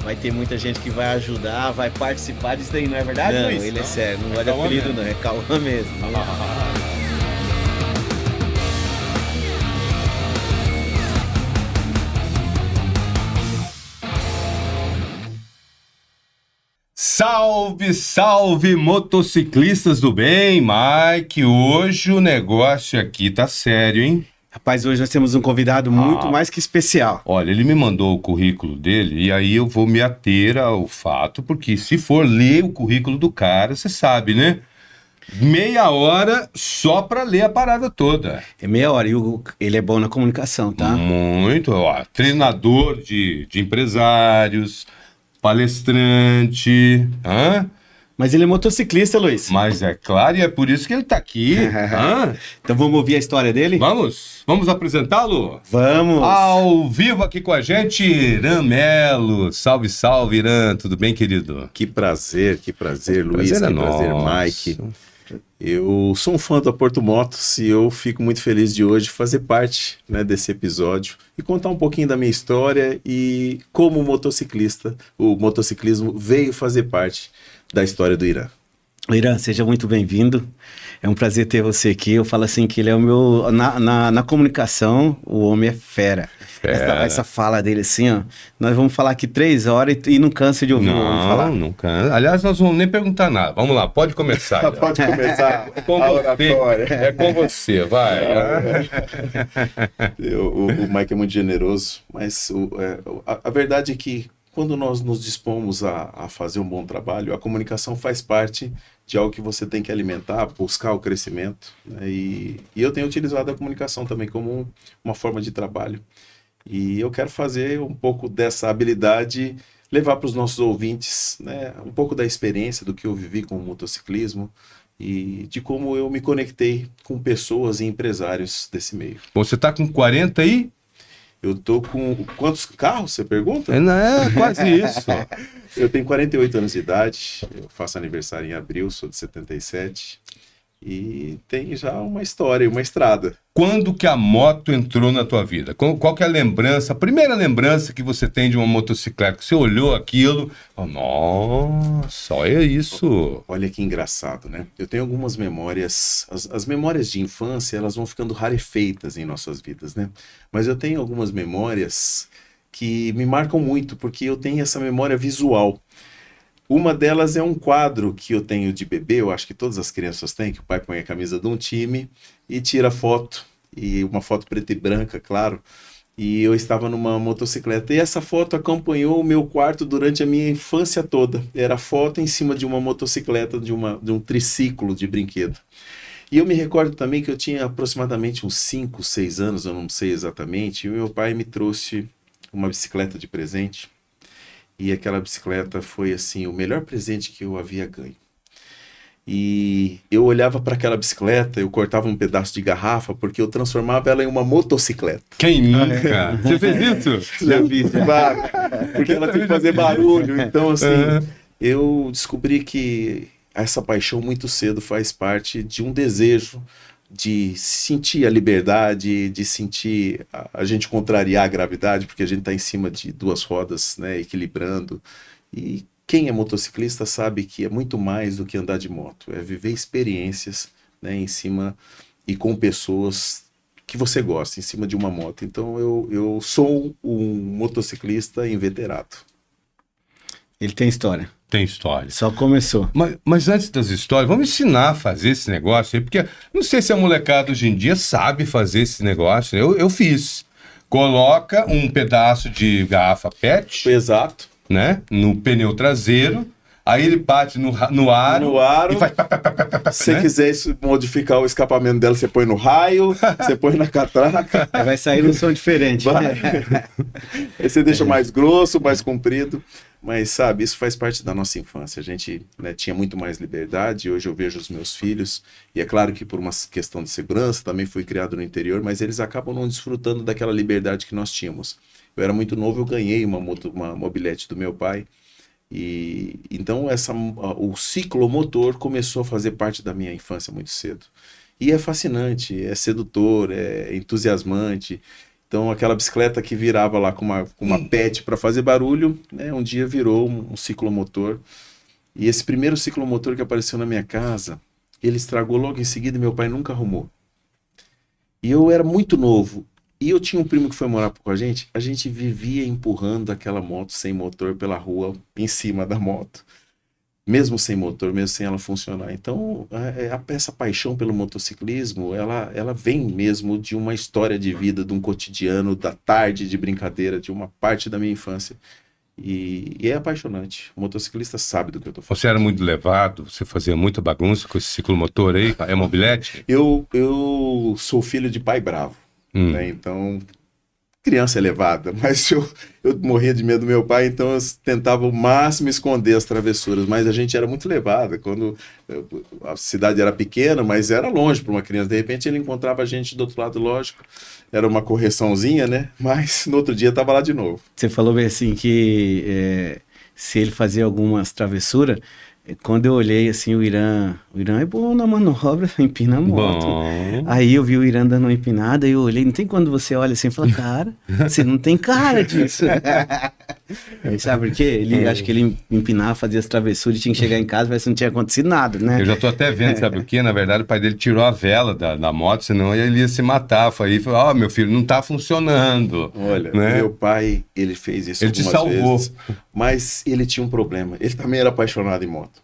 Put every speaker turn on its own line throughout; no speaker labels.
vai ter muita gente que vai ajudar, vai participar disso daí, não é verdade,
Não,
Luiz?
ele é sério, não
Não é de
Cauã
apelido
mesmo.
não, é Cauã mesmo. Né?
Salve, salve, motociclistas do bem, Mike. Hoje o negócio aqui tá sério, hein?
Rapaz, hoje nós temos um convidado muito mais que especial.
Olha, ele me mandou o currículo dele e aí eu vou me ater ao fato, porque se for ler o currículo do cara, você sabe, né? Meia hora só pra ler a parada toda.
É meia hora e ele é bom na comunicação, tá?
Muito, ó. Treinador de empresários, palestrante, hã?
Mas ele é motociclista, Luiz.
Mas é claro, e é por isso que ele tá aqui. Hã?
Então vamos ouvir a história dele?
Vamos apresentá-lo?
Vamos!
Ao vivo aqui com a gente, Irã Melo. Salve, salve, Irã. Tudo bem, querido?
Que prazer, Luiz,
Prazer é
que prazer,
nosso.
Mike. Eu sou um fã da Porto Motos e eu fico muito feliz de hoje fazer parte, né, desse episódio e contar um pouquinho da minha história e como o motociclismo veio fazer parte da história do Irã.
Irã, seja muito bem-vindo. É um prazer ter você aqui. Eu falo assim que ele é o meu... Na comunicação, o homem é fera. Essa fala dele assim, ó. Nós vamos falar aqui 3 horas e não cansa de ouvir o homem falar.
Não cansa. Aliás, nós não vamos nem perguntar nada. Vamos lá, pode começar. Irã.
Pode começar
É com
a
você,
oratória.
é com você, vai.
O Mike é muito generoso, mas a verdade é que quando nós nos dispomos a fazer um bom trabalho, a comunicação faz parte de algo que você tem que alimentar, buscar o crescimento, né? E eu tenho utilizado a comunicação também como uma forma de trabalho. E eu quero fazer um pouco dessa habilidade, levar para os nossos ouvintes, né, um pouco da experiência do que eu vivi com o motociclismo e de como eu me conectei com pessoas e empresários desse meio.
Bom, você tá com 40 aí?
Eu tô com... Quantos carros, você pergunta?
É quase isso.
Eu tenho 48 anos de idade, eu faço aniversário em abril, sou de 77, e tem já uma história, uma estrada.
Quando que a moto entrou na tua vida? Qual que é a lembrança, a primeira lembrança que você tem de uma motocicleta? Que você olhou aquilo, falou, nossa, olha isso.
Olha que engraçado, né? Eu tenho algumas memórias, as memórias de infância, elas vão ficando rarefeitas em nossas vidas, né? Mas eu tenho algumas memórias que me marcam muito, porque eu tenho essa memória visual. Uma delas é um quadro que eu tenho de bebê, eu acho que todas as crianças têm, que o pai põe a camisa de um time e tira foto, e uma foto preta e branca, claro, e eu estava numa motocicleta, e essa foto acompanhou o meu quarto durante a minha infância toda. Era foto em cima de uma motocicleta, de um triciclo de brinquedo. E eu me recordo também que eu tinha aproximadamente uns 5, 6 anos, eu não sei exatamente, e o meu pai me trouxe uma bicicleta de presente. E aquela bicicleta foi, assim, o melhor presente que eu havia ganho. E eu olhava para aquela bicicleta, eu cortava um pedaço de garrafa, porque eu transformava ela em uma motocicleta.
Quem nunca? Você fez isso?
Já vi.
Claro, porque ela tem que fazer barulho. Então, assim, eu descobri que essa paixão muito cedo faz parte de um desejo de sentir a liberdade, de sentir a gente contrariar a gravidade, porque a gente está em cima de 2 rodas, né, equilibrando. E quem é motociclista sabe que é muito mais do que andar de moto, é viver experiências, né, em cima e com pessoas que você gosta, em cima de uma moto. Então eu sou um motociclista inveterado.
Ele tem história.
Tem história.
Só começou.
Mas antes das histórias, vamos ensinar a fazer esse negócio aí, porque não sei se a molecada hoje em dia sabe fazer esse negócio. Eu fiz. Coloca um pedaço de garrafa PET,
Exato.
né, no pneu traseiro, aí ele bate no aro,
No aro,
e faz...
se você
né?
quiser modificar o escapamento dela, você põe no raio, você põe na catraca.
Aí vai sair um som diferente.
Vai. Aí você deixa mais grosso, mais comprido. Mas, sabe, isso faz parte da nossa infância. A gente, né, tinha muito mais liberdade. Hoje eu vejo os meus filhos, e é claro que por uma questão de segurança, também fui criado no interior, mas eles acabam não desfrutando daquela liberdade que nós tínhamos. Eu era muito novo, eu ganhei uma mobilete do meu pai. E então o ciclomotor começou a fazer parte da minha infância muito cedo. E é fascinante, é sedutor, é entusiasmante. Então, aquela bicicleta que virava lá com uma pet para fazer barulho, né, um dia virou um ciclomotor. E esse primeiro ciclomotor que apareceu na minha casa, ele estragou logo em seguida e meu pai nunca arrumou. E eu era muito novo. E eu tinha um primo que foi morar com a gente vivia empurrando aquela moto sem motor pela rua, em cima da moto. Mesmo sem motor, mesmo sem ela funcionar. Então, essa paixão pelo motociclismo, ela vem mesmo de uma história de vida, de um cotidiano, da tarde de brincadeira, de uma parte da minha infância. E é apaixonante. O motociclista sabe do que eu tô falando.
Você era muito levado? Você fazia muita bagunça com esse ciclomotor aí? É mobilete?
Eu sou filho de pai bravo, né? Então, criança é levada, mas eu morria de medo do meu pai, então eu tentava o máximo esconder as travessuras, mas a gente era muito levada. A cidade era pequena, mas era longe para uma criança. De repente ele encontrava a gente do outro lado, lógico, era uma correçãozinha, né? Mas no outro dia estava lá de novo.
Você falou bem assim que se ele fazia algumas travessuras, quando eu olhei assim o Irã é bom na manobra, empina a moto.
Bom.
Aí eu vi o Irã dando uma empinada e eu olhei, não tem quando você olha assim e fala, cara, você não tem cara disso. Aí, sabe por quê? Ele, acho que ele empinava, fazia as travessuras e tinha que chegar em casa, parece que não tinha acontecido nada, né?
Eu já tô até vendo, sabe o quê? Na verdade, o pai dele tirou a vela da moto, senão ele ia se matar. Foi aí, falou, meu filho, não tá funcionando.
Olha,
né?
Meu pai, ele fez isso
ele te
algumas
salvou.
vezes, mas ele tinha um problema. Ele também era apaixonado em moto.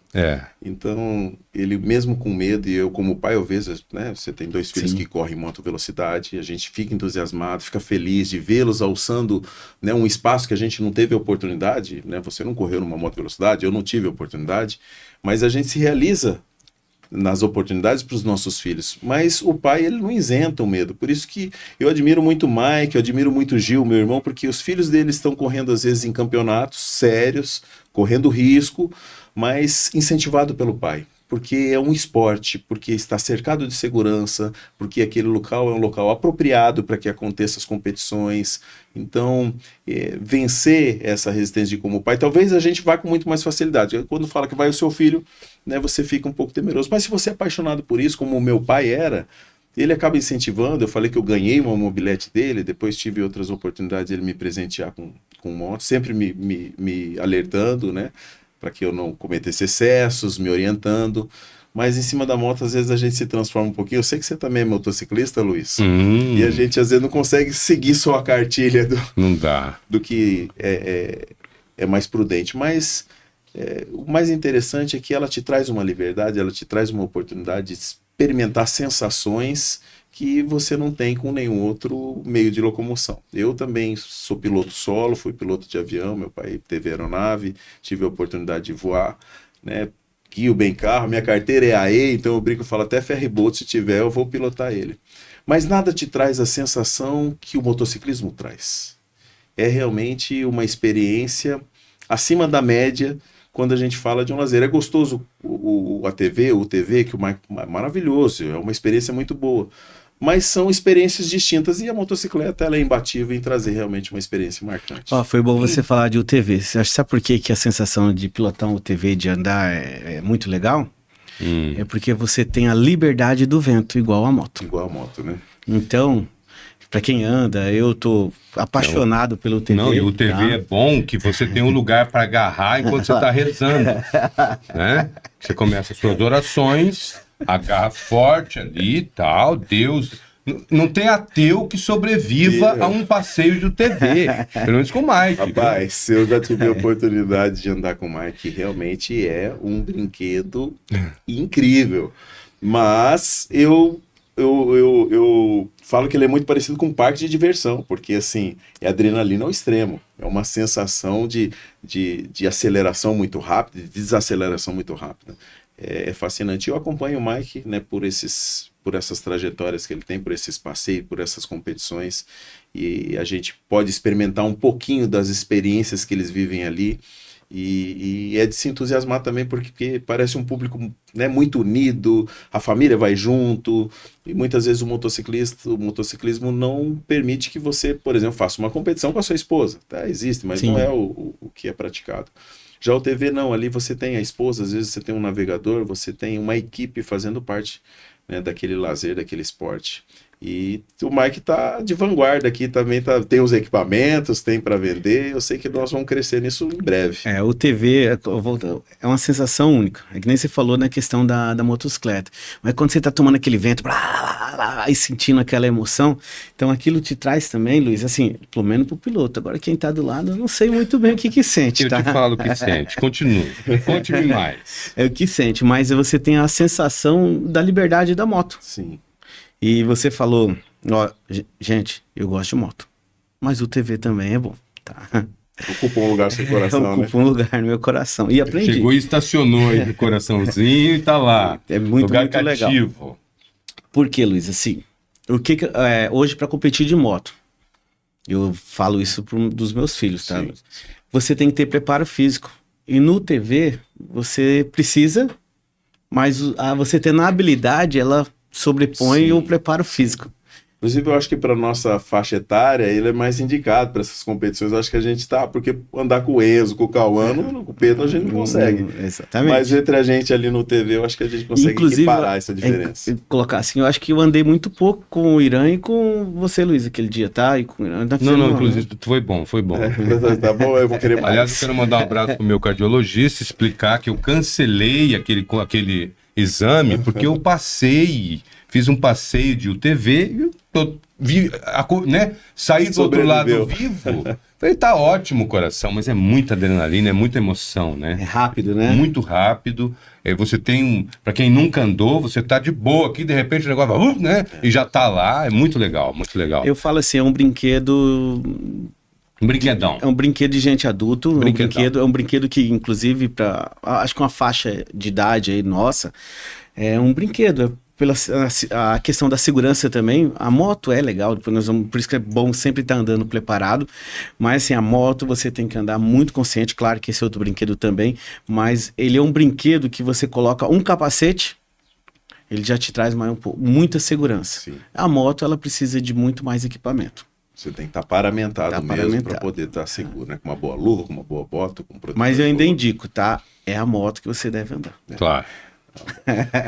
Então, ele mesmo com medo, e eu como pai, eu vejo, né? Você tem 2 filhos
Sim.
que correm em moto velocidade, a gente fica entusiasmado, fica feliz de vê-los alçando, né, um espaço que a gente não teve oportunidade, né? Você não correu numa moto velocidade, eu não tive oportunidade, mas a gente se realiza nas oportunidades para os nossos filhos. Mas o pai, ele não isenta o medo. Por isso que eu admiro muito o Mike, eu admiro muito o Gil, meu irmão, porque os filhos deles estão correndo às vezes em campeonatos sérios, correndo risco, mas incentivado pelo pai. Porque é um esporte, porque está cercado de segurança, porque aquele local é um local apropriado para que aconteçam as competições. Então, vencer essa resistência de como pai, talvez a gente vá com muito mais facilidade. Quando fala que vai o seu filho, né, você fica um pouco temeroso. Mas se você é apaixonado por isso, como o meu pai era, ele acaba incentivando. Eu falei que eu ganhei uma mobilete dele, depois tive outras oportunidades de ele me presentear com moto, sempre me alertando, né, para que eu não cometesse excessos, me orientando. Mas em cima da moto, às vezes a gente se transforma um pouquinho. Eu sei que você também é motociclista, Luiz. E a gente, às vezes, não consegue seguir só a cartilha
Não dá.
do que é mais prudente. Mas o mais interessante é que ela te traz uma liberdade, ela te traz uma oportunidade de experimentar sensações que você não tem com nenhum outro meio de locomoção. Eu também sou piloto solo, fui piloto de avião, meu pai teve aeronave, tive a oportunidade de voar, né? Guio bem carro, minha carteira é AE, então eu brinco e falo, até ferryboat se tiver eu vou pilotar ele. Mas nada te traz a sensação que o motociclismo traz. É realmente uma experiência acima da média quando a gente fala de um lazer. É gostoso o ATV, o UTV, que é maravilhoso, é uma experiência muito boa. Mas são experiências distintas e a motocicleta ela é imbatível em trazer realmente uma experiência marcante.
Foi bom você falar de UTV. Sabe por que a sensação de pilotar um UTV, de andar, é muito legal? É porque você tem a liberdade do vento, igual a moto.
Igual a moto, né?
Então, para quem anda, eu tô apaixonado pelo UTV.
Não, e o UTV é bom que você tem um lugar para agarrar enquanto você está rezando, né? Você começa as suas orações, agarra forte ali e tal, Deus... Não tem ateu que sobreviva a um passeio de UTV, pelo menos com o Mike.
Rapaz, eu já tive a oportunidade de andar com o Mike, realmente é um brinquedo incrível. Mas eu falo que ele é muito parecido com um parque de diversão, porque assim, é adrenalina ao extremo. É uma sensação de aceleração muito rápida, de desaceleração muito rápida. É fascinante. Eu acompanho o Mike, né, por essas trajetórias que ele tem, por esses passeios, por essas competições, e a gente pode experimentar um pouquinho das experiências que eles vivem ali, e é de se entusiasmar também, porque parece um público, né, muito unido, a família vai junto, e muitas vezes o motociclismo não permite que você, por exemplo, faça uma competição com a sua esposa. Tá? Existe, mas Sim. Não é o que é praticado. Já o TV não, ali você tem a esposa, às vezes você tem um navegador, você tem uma equipe fazendo parte, né, daquele lazer, daquele esporte. E o Mike tá de vanguarda aqui também, tem os equipamentos, tem para vender. Eu sei que nós vamos crescer nisso em breve.
O TV é uma sensação única. É que nem você falou na questão da motocicleta. Mas quando você tá tomando aquele vento e sentindo aquela emoção, então aquilo te traz também, Luiz, assim, pelo menos pro piloto. Agora quem tá do lado, eu não sei muito bem o que sente, tá?
Eu te falo o que sente. Continue. Conte-me mais.
É o que sente, mas você tem a sensação da liberdade da moto.
Sim.
E você falou, ó, gente, eu gosto de moto, mas o TV também é bom, tá?
Ocupa um lugar no seu coração,
Ocupa um lugar no meu coração. E aprendi.
Chegou e estacionou aí no coraçãozinho e tá lá.
É muito,
lugar
muito
cativo.
legal. Por que, Luiz? Assim, hoje para competir de moto, eu falo isso dos meus filhos, tá?
Sim.
Você tem que ter preparo físico. E no TV, você precisa, mas você tendo a habilidade, ela sobrepõe o preparo físico.
Inclusive, eu acho que para nossa faixa etária, ele é mais indicado para essas competições. Eu acho que a gente tá, porque andar com o Enzo, com o Cauã, com o Pedro, a gente não consegue.
Exatamente.
Mas entre a gente ali no TV, eu acho que a gente consegue equiparar essa diferença.
Colocar assim, eu acho que eu andei muito pouco com o Irã e com você, Luiz, aquele dia, tá? E com o Irã,
não, inclusive, foi bom.
Tá bom, eu vou querer mais.
Aliás, eu quero mandar um abraço pro meu cardiologista, explicar que eu cancelei aquele exame, porque eu fiz um passeio de UTV e saí do outro lado vivo. Falei, tá ótimo o coração, mas é muita adrenalina, é muita emoção, né?
É rápido, né?
Muito rápido. Você tem pra quem nunca andou, você tá de boa aqui, de repente o negócio vai, né? E já tá lá, é muito legal, muito legal.
Eu falo assim, é um brinquedo...
Um brinquedão.
É um brinquedo de gente adulto, é um brinquedo que, inclusive, acho que uma faixa de idade aí nossa, é um brinquedo, pela a questão da segurança também. A moto é legal, por isso que é bom sempre estar andando preparado, mas assim, a moto você tem que andar muito consciente, claro que esse é outro brinquedo também, mas ele é um brinquedo que você coloca um capacete, ele já te traz muita segurança.
Sim.
A moto, ela precisa de muito mais equipamento.
Você tem que estar paramentado mesmo para poder estar seguro, né? Com uma boa luva, com uma boa bota, com protetor.
Mas eu ainda indico, tá? É a moto que você deve andar.
Claro.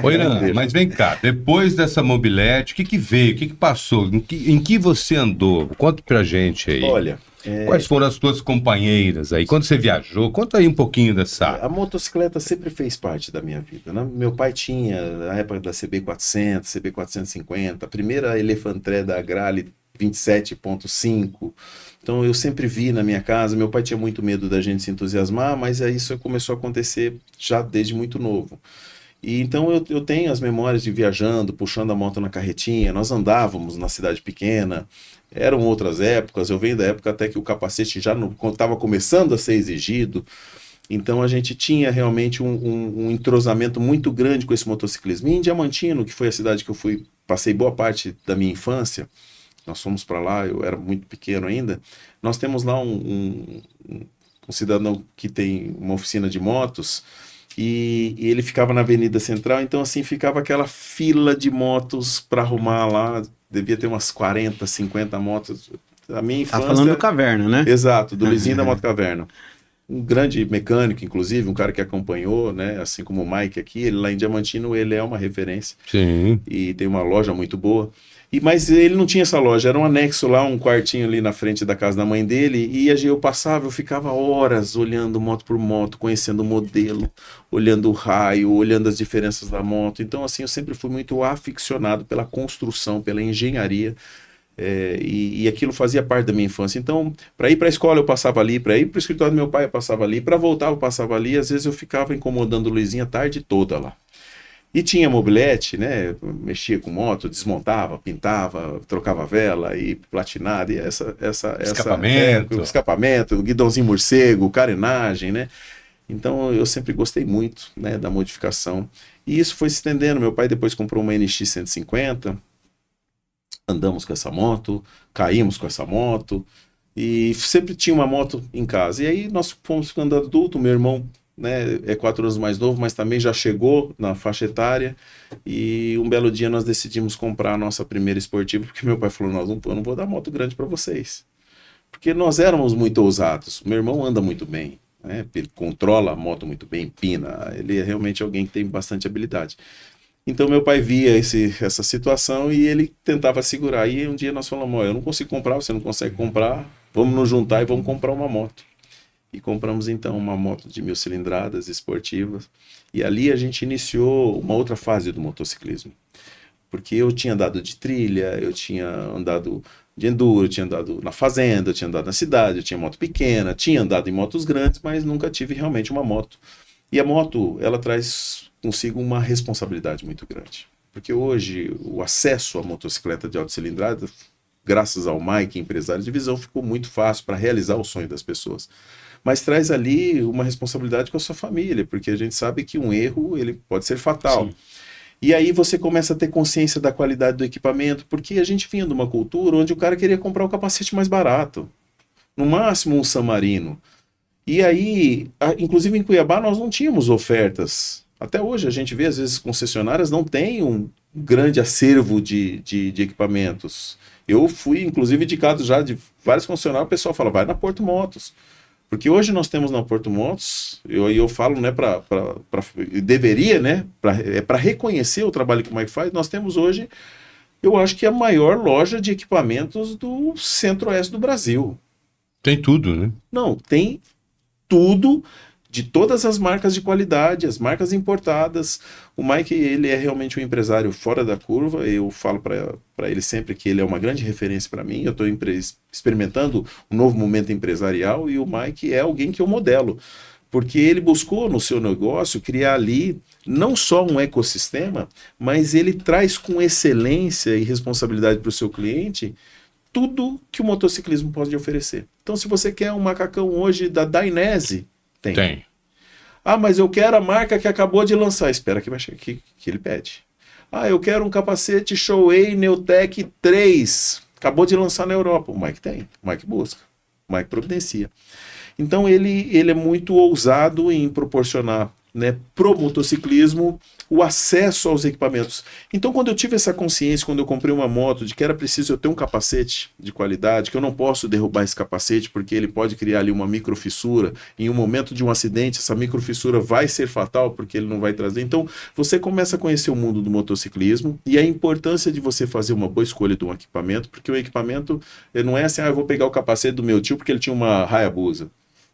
Oi, Irã, mas vem cá, depois dessa mobilete, o que veio, o que passou, em que você andou? Conta pra gente aí.
Olha...
Quais foram as tuas companheiras aí? Quando você viajou? Conta aí um pouquinho dessa...
A motocicleta sempre fez parte da minha vida, né? Meu pai tinha, na época da CB400, CB450, a primeira Elefantré da Agrale 27.5. Então eu sempre vi na minha casa, meu pai tinha muito medo da gente se entusiasmar, mas isso começou a acontecer já desde muito novo. E então eu tenho as memórias de viajando, puxando a moto na carretinha, nós andávamos na cidade pequena, eram outras épocas, eu venho da época até que o capacete já estava começando a ser exigido, então a gente tinha realmente um entrosamento muito grande com esse motociclismo. E em Diamantino, que foi a cidade que eu passei boa parte da minha infância, nós fomos para lá, eu era muito pequeno ainda, nós temos lá um cidadão que tem uma oficina de motos, e ele ficava na Avenida Central, então assim, ficava aquela fila de motos para arrumar lá, devia ter umas 40, 50 motos. A minha infância...
Tá falando do Caverna, né?
Exato, do Luizinho da Moto Caverna. Um grande mecânico, inclusive, um cara que acompanhou, né? Assim como o Mike aqui, ele lá em Diamantino, ele é uma referência.
Sim.
E tem uma loja muito boa. Mas ele não tinha essa loja, era um anexo lá, um quartinho ali na frente da casa da mãe dele, e eu passava, eu ficava horas olhando moto por moto, conhecendo o modelo, olhando o raio, olhando as diferenças da moto. Então, assim, eu sempre fui muito aficionado pela construção, pela engenharia, e aquilo fazia parte da minha infância. Então, para ir para a escola eu passava ali, para ir para o escritório do meu pai eu passava ali, para voltar eu passava ali, às vezes eu ficava incomodando o Luizinho a tarde toda lá. E tinha mobilete, né? Mexia com moto, desmontava, pintava, trocava vela e platinada, e escapamento, guidãozinho morcego, carenagem, né? Então eu sempre gostei muito, né, da modificação. E isso foi se estendendo. Meu pai depois comprou uma NX 150, andamos com essa moto, caímos com essa moto, e sempre tinha uma moto em casa. E aí nós fomos ficando adulto, meu irmão, né, é 4 anos mais novo, mas também já chegou na faixa etária, e um belo dia nós decidimos comprar a nossa primeira esportiva, porque meu pai falou, eu não vou dar moto grande para vocês, porque nós éramos muito ousados. Meu irmão anda muito bem, né, ele controla a moto muito bem, empina, ele é realmente alguém que tem bastante habilidade. Então meu pai via essa situação e ele tentava segurar. E um dia nós falamos, eu não consigo comprar, você não consegue comprar, vamos nos juntar e vamos comprar uma moto. E compramos então uma moto de 1000 cilindradas esportivas. E ali a gente iniciou uma outra fase do motociclismo. Porque eu tinha andado de trilha, eu tinha andado de enduro, eu tinha andado na fazenda, eu tinha andado na cidade, eu tinha moto pequena, tinha andado em motos grandes, mas nunca tive realmente uma moto. E a moto, ela traz consigo uma responsabilidade muito grande. Porque hoje o acesso à motocicleta de alta cilindrada, graças ao Mike, empresário de visão, ficou muito fácil para realizar o sonho das pessoas. Mas traz ali uma responsabilidade com a sua família, porque a gente sabe que um erro ele pode ser fatal. Sim. E aí você começa a ter consciência da qualidade do equipamento, porque a gente vinha de uma cultura onde o cara queria comprar o capacete mais barato. No máximo um San Marino. E aí, inclusive em Cuiabá, nós não tínhamos ofertas. Até hoje a gente vê, às vezes, concessionárias não têm um grande acervo de equipamentos. Eu fui, inclusive, indicado já de vários concessionários, o pessoal fala, vai na Porto Motos. Porque hoje nós temos na Porto Motos, eu falo, né, deveria, né, para reconhecer o trabalho que o Mike faz, nós temos hoje, eu acho que a maior loja de equipamentos do centro-oeste do Brasil.
Tem tudo, né?
Não, tem tudo, de todas as marcas de qualidade, as marcas importadas. O Mike, ele é realmente um empresário fora da curva. Eu falo para ele sempre que ele é uma grande referência para mim. Eu estou experimentando um novo momento empresarial e o Mike é alguém que eu modelo. Porque ele buscou no seu negócio criar ali não só um ecossistema, mas ele traz com excelência e responsabilidade para o seu cliente tudo que o motociclismo pode oferecer. Então, se você quer um macacão hoje da Dainese, tem. Ah, mas eu quero a marca que acabou de lançar. Espera que vai chegar que ele pede. Ah, eu quero um capacete Shoei Neutec 3. Acabou de lançar na Europa. O Mike tem. O Mike busca. O Mike providencia. Então, ele é muito ousado em proporcionar, né, pro motociclismo o acesso aos equipamentos. Então, quando eu tive essa consciência, quando eu comprei uma moto, de que era preciso eu ter um capacete de qualidade, que eu não posso derrubar esse capacete, porque ele pode criar ali uma microfissura, em um momento de um acidente, essa microfissura vai ser fatal, porque ele não vai trazer. Então, você começa a conhecer o mundo do motociclismo e a importância de você fazer uma boa escolha de um equipamento, porque o equipamento não é assim, eu vou pegar o capacete do meu tio porque ele tinha uma Hayabusa.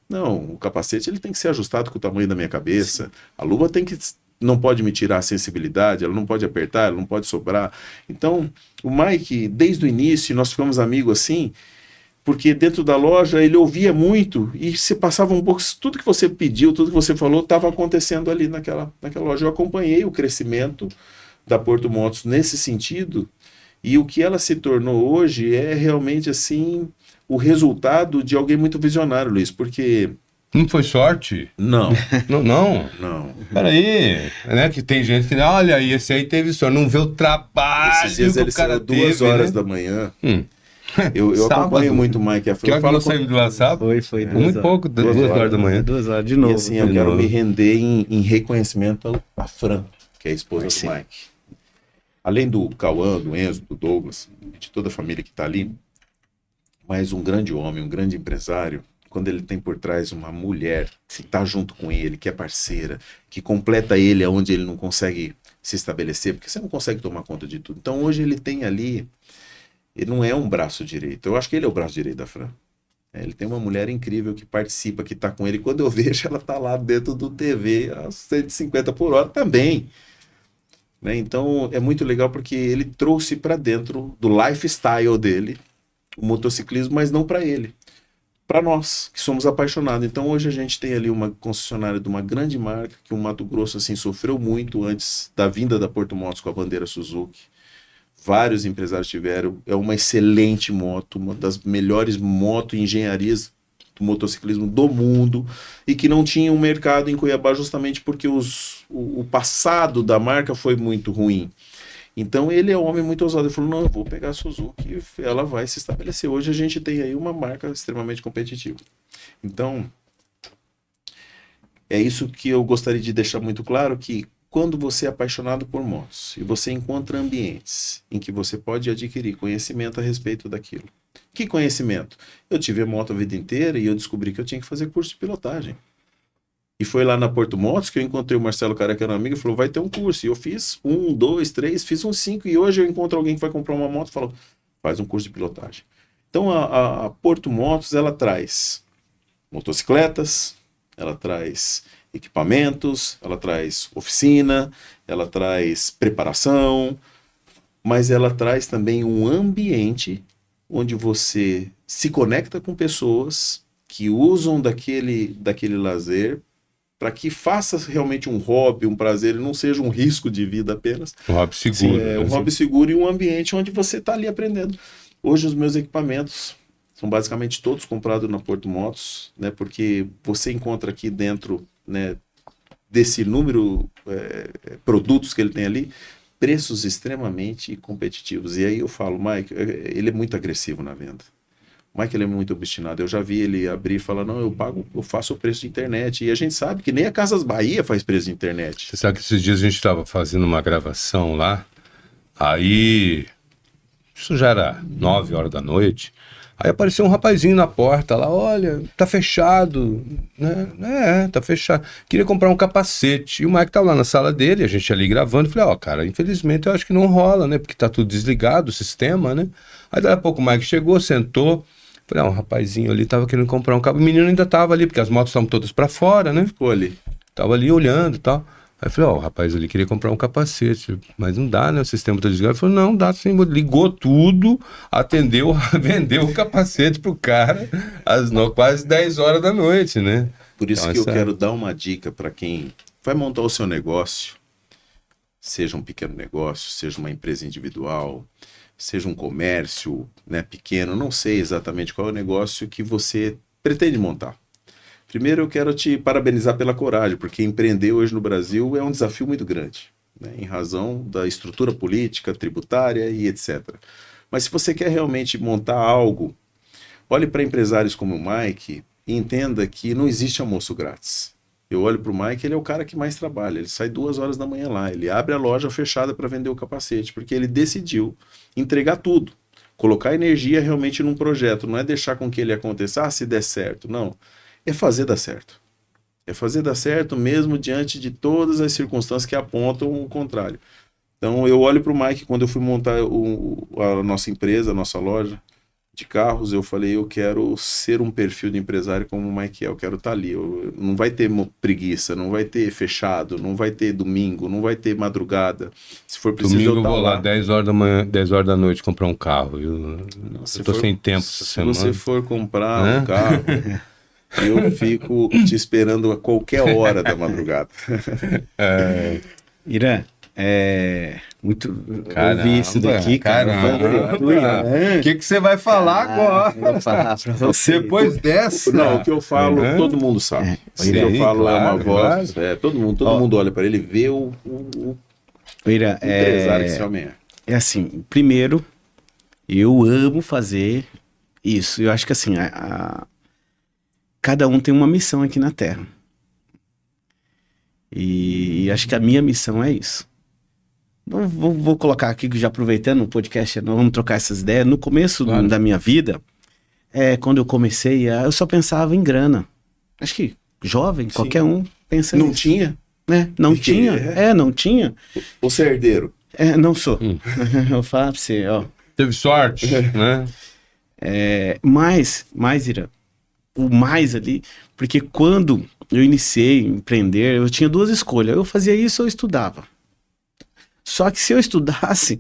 Não, o capacete ele tem que ser ajustado com o tamanho da minha cabeça. Sim. A luva não pode me tirar a sensibilidade, ela não pode apertar, ela não pode sobrar. Então, o Mike, desde o início, nós ficamos amigos assim, porque dentro da loja ele ouvia muito e se passava um pouco, tudo que você pediu, tudo que você falou, estava acontecendo ali naquela loja. Eu acompanhei o crescimento da Porto Motos nesse sentido, e o que ela se tornou hoje é realmente assim o resultado de alguém muito visionário, Luiz, porque...
Não foi sorte?
Não.
Não. Peraí, né, que tem gente que, olha aí, esse aí teve sorte, não vê o trabalho.
Esses dias ele saiu 2 horas da manhã. Eu acompanho muito o Mike.
Que hora que nós saímos de lá, sábado?
Foi
2 horas da manhã.
2 horas de novo.
E assim, eu quero me render em reconhecimento à Fran, que é a esposa do Mike. Além do Cauã, do Enzo, do Douglas, de toda a família que está ali, mas um grande homem, um grande empresário, quando ele tem por trás uma mulher que está junto com ele, que é parceira, que completa ele onde ele não consegue se estabelecer, porque você não consegue tomar conta de tudo. Então hoje ele tem ali, ele não é um braço direito, eu acho que ele é o braço direito da Fran. Ele tem uma mulher incrível que participa, que está com ele, quando eu vejo ela está lá dentro do TV a 150 por hora também. Né? Então é muito legal porque ele trouxe para dentro do lifestyle dele o motociclismo, mas não para ele, para nós, que somos apaixonados. Então hoje a gente tem ali uma concessionária de uma grande marca, que o Mato Grosso assim sofreu muito antes da vinda da Porto Motos com a bandeira Suzuki. Vários empresários tiveram, é uma excelente moto, uma das melhores moto-engenharias do motociclismo do mundo, e que não tinha um mercado em Cuiabá justamente porque o passado da marca foi muito ruim. Então ele é um homem muito ousado. Ele falou, não, eu vou pegar a Suzuki e ela vai se estabelecer. Hoje a gente tem aí uma marca extremamente competitiva. Então, é isso que eu gostaria de deixar muito claro, que quando você é apaixonado por motos e você encontra ambientes em que você pode adquirir conhecimento a respeito daquilo. Que conhecimento? Eu tive a moto a vida inteira e eu descobri que eu tinha que fazer curso de pilotagem. E foi lá na Porto Motos que eu encontrei o Marcelo Cara, que era um amigo, e falou, vai ter um curso. E eu fiz 1, 2, 3, fiz uns 5. E hoje eu encontro alguém que vai comprar uma moto e falo, faz um curso de pilotagem. Então a Porto Motos, ela traz motocicletas, ela traz equipamentos, ela traz oficina, ela traz preparação, mas ela traz também um ambiente onde você se conecta com pessoas que usam daquele lazer para que faça realmente um hobby, um prazer, e não seja um risco de vida apenas.
Um hobby seguro.
Um hobby seguro e um ambiente onde você está ali aprendendo. Hoje os meus equipamentos são basicamente todos comprados na Porto Motos, né, porque você encontra aqui dentro, né, desse número produtos que ele tem ali, preços extremamente competitivos. E aí eu falo, Mike, ele é muito agressivo na venda. O Mike, ele é muito obstinado. Eu já vi ele abrir e falar, não, eu faço o preço de internet. E a gente sabe que nem a Casas Bahia faz preço de internet.
Você sabe que esses dias a gente estava fazendo uma gravação lá, aí isso já era 9 horas da noite, aí apareceu um rapazinho na porta lá, olha, tá fechado, né? Tá fechado. Queria comprar um capacete. E o Mike tava lá na sala dele, a gente ali gravando, falei, ó, cara, infelizmente eu acho que não rola, né? Porque tá tudo desligado, o sistema, né? Aí daí a pouco o Mike chegou, sentou, falei, um rapazinho ali tava querendo comprar um capacete, o menino ainda tava ali, porque as motos estavam todas pra fora, né?
Ficou ali.
Tava ali olhando e tal. Aí eu falei, ó, o rapaz ali queria comprar um capacete, mas não dá, né? O sistema tá desligado. Ele falou, não, dá sim. Ligou tudo, atendeu, vendeu o capacete pro cara às quase 10 horas da noite, né?
Por isso então, que eu quero dar uma dica para quem vai montar o seu negócio, seja um pequeno negócio, seja uma empresa individual, seja um comércio, né, pequeno, não sei exatamente qual é o negócio que você pretende montar. Primeiro eu quero te parabenizar pela coragem, porque empreender hoje no Brasil é um desafio muito grande, né, em razão da estrutura política, tributária e etc. Mas se você quer realmente montar algo, olhe para empresários como o Mike e entenda que não existe almoço grátis. Eu olho para o Mike, ele é o cara que mais trabalha, ele sai 2 horas da manhã lá, ele abre a loja fechada para vender o capacete, porque ele decidiu entregar tudo, colocar energia realmente num projeto, não é deixar com que ele aconteça, se der certo, não. É fazer dar certo. É fazer dar certo mesmo diante de todas as circunstâncias que apontam o contrário. Então eu olho para o Mike, quando eu fui montar a nossa empresa, a nossa loja de carros, eu falei, eu quero ser um perfil de empresário como o Mike é, eu quero estar ali. Não vai ter preguiça, não vai ter fechado, não vai ter domingo, não vai ter madrugada. Se for preciso,
domingo eu
vou
lá 10 horas da manhã, 10 horas da noite comprar um carro. Eu tô sem tempo essa semana.
Se você for comprar um carro... Eu fico te esperando a qualquer hora da madrugada.
Irã, muito
ouvir
isso daqui, cara.
O que você vai falar agora?
Vou falar pra você.
Depois dessa.
Não, o que eu falo, todo mundo sabe. O que eu falo é uma voz. Todo mundo olha para ele e vê o
Irã,
empresário que esse homem é.
É assim, primeiro, eu amo fazer isso. Eu acho que assim, cada um tem uma missão aqui na Terra. E acho que a minha missão é isso. Vou colocar aqui, já aproveitando o podcast, nós vamos trocar essas ideias. No começo da minha vida, quando eu comecei, eu só pensava em grana. Acho que jovem, sim, qualquer um pensa
nisso.
Não tinha? Não tinha. Não tinha.
Você é herdeiro?
Não sou. Eu falo pra você, ó.
Teve sorte, né?
Mas, Ira, o mais ali, porque quando eu iniciei a empreender, eu tinha 2 escolhas, eu fazia isso ou eu estudava. Só que se eu estudasse,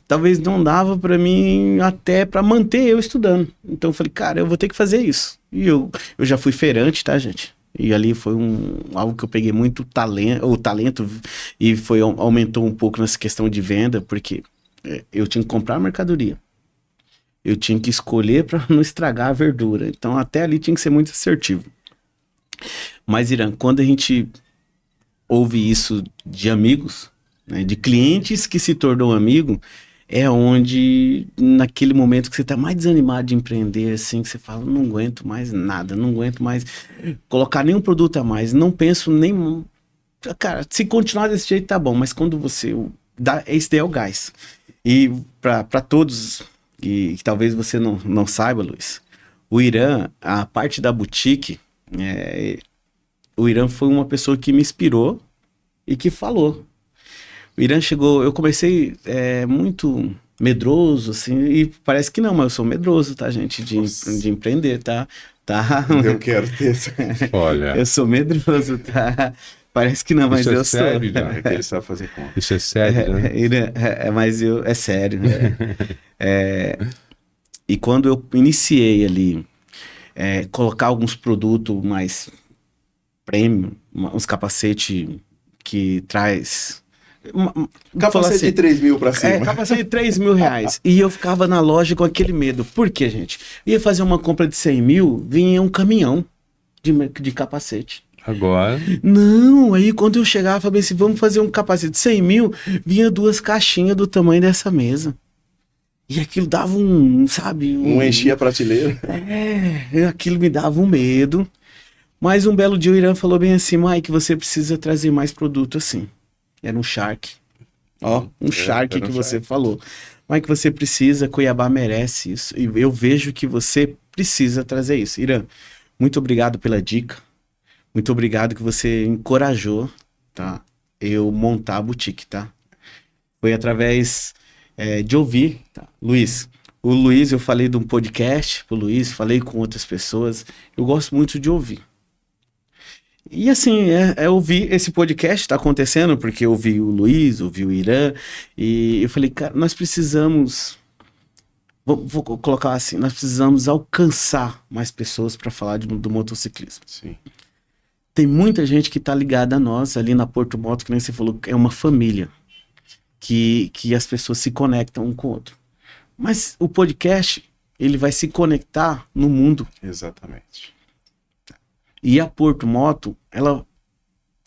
talvez não dava para mim até para manter eu estudando. Então eu falei, cara, eu vou ter que fazer isso. E eu já fui feirante, tá, gente? E ali foi algo que eu peguei muito talento e aumentou um pouco nessa questão de venda, porque eu tinha que comprar a mercadoria. Eu tinha que escolher para não estragar a verdura. Então, até ali tinha que ser muito assertivo. Mas, Irã, quando a gente ouve isso de amigos, né, de clientes que se tornou amigo, é onde, naquele momento que você está mais desanimado de empreender, assim, que você fala, não aguento mais nada, não aguento mais colocar nenhum produto a mais, não penso nem... Cara, se continuar desse jeito tá bom, mas quando você dá, esse daí é o gás. E para todos... que talvez você não saiba, Luiz, o Irã, a parte da boutique, o Irã foi uma pessoa que me inspirou e que falou. O Irã chegou, eu comecei muito medroso, assim, e parece que não, mas eu sou medroso, tá, gente, de empreender, tá?
Eu quero ter isso.
Olha.
Eu sou medroso, tá? Parece que não, mas
Isso é
eu
sério,
sou.
já?
É que ele sabe fazer conta.
Isso é sério, né?
Irã, mas é sério. E quando eu iniciei ali, colocar alguns produtos mais premium, uns capacetes que traz...
Capacete de 3 mil pra cima.
Capacete de 3 mil reais. E eu ficava na loja com aquele medo. Por quê, gente? Ia fazer uma compra de 100 mil, vinha um caminhão de capacete.
Agora.
Não, aí quando eu chegava, eu falei assim, vamos fazer um capacete de 100 mil, vinha 2 caixinhas do tamanho dessa mesa. E aquilo dava sabe?
Não enchia a prateleira.
Aquilo me dava um medo. Mas um belo dia o Irã falou bem assim, Mike, você precisa trazer mais produto assim. Era um Shark. Um Shark que você falou. Mike, você precisa, Cuiabá merece isso. E eu vejo que você precisa trazer isso. Irã, muito obrigado pela dica. Muito obrigado que você encorajou, tá? Eu montar a boutique, tá? Foi através de ouvir, tá? O Luiz, eu falei de um podcast pro Luiz, falei com outras pessoas. Eu gosto muito de ouvir. E assim, ouvir esse podcast tá acontecendo, porque eu ouvi o Luiz, ouvi o Irã, e eu falei, cara, nós precisamos, vou colocar assim, nós precisamos alcançar mais pessoas para falar do motociclismo.
Sim.
Tem muita gente que tá ligada a nós, ali na Porto Moto, que nem você falou, é uma família, que as pessoas se conectam um com o outro. Mas o podcast, ele vai se conectar no mundo.
Exatamente.
E a Porto Moto, ela,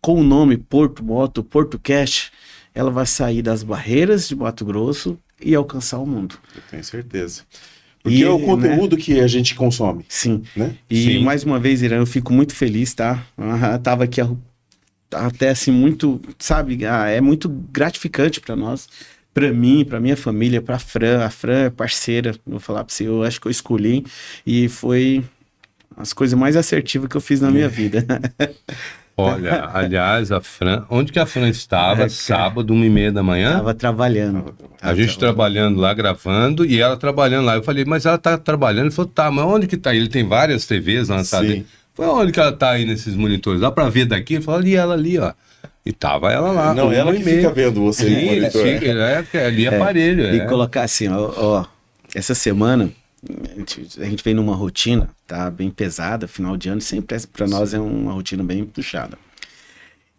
com o nome Porto Moto, PortoCast, ela vai sair das barreiras de Mato Grosso e alcançar o mundo.
Eu tenho certeza. Porque é o conteúdo que a gente consome.
Sim.
Né?
E mais uma vez, Irã, eu fico muito feliz, tá? Tava aqui até assim muito, sabe? É muito gratificante para nós. Pra mim, pra minha família, pra Fran. A Fran é parceira, vou falar pra você, eu acho que eu escolhi. E foi as coisas mais assertivas que eu fiz na minha vida.
Olha, aliás, a Fran... Onde que a Fran estava? Sábado, 1h30 da manhã?
Tava trabalhando.
A gente trabalhando lá, gravando, e ela trabalhando lá. Eu falei, mas ela tá trabalhando? Ele falou, tá, mas onde que tá? Ele tem várias TVs lançadas.
Sim.
Foi onde que ela tá aí nesses monitores? Dá pra ver daqui? Ele falou, ali, ela ali, ó. E tava ela lá.
Não, ela que fica vendo você no monitor.
Ali é aparelho.
E colocar assim, ó, essa semana a gente vem numa rotina, tá, bem pesada, final de ano, sempre para nós é uma rotina bem puxada.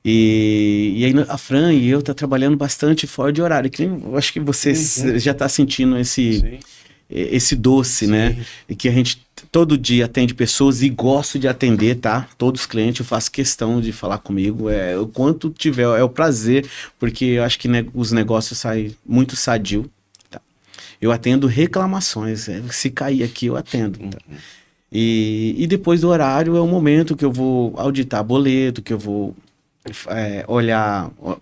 E aí a Fran e eu tá trabalhando bastante fora de horário, que eu acho que você já tá sentindo esse doce, né? E que a gente todo dia atende pessoas e gosto de atender, tá? Todos os clientes, eu faço questão de falar comigo, o quanto tiver, é o prazer, porque eu acho que os negócios saem muito sadio, tá? Eu atendo reclamações, se cair aqui eu atendo, tá? E depois do horário é o momento que eu vou auditar boleto, que eu vou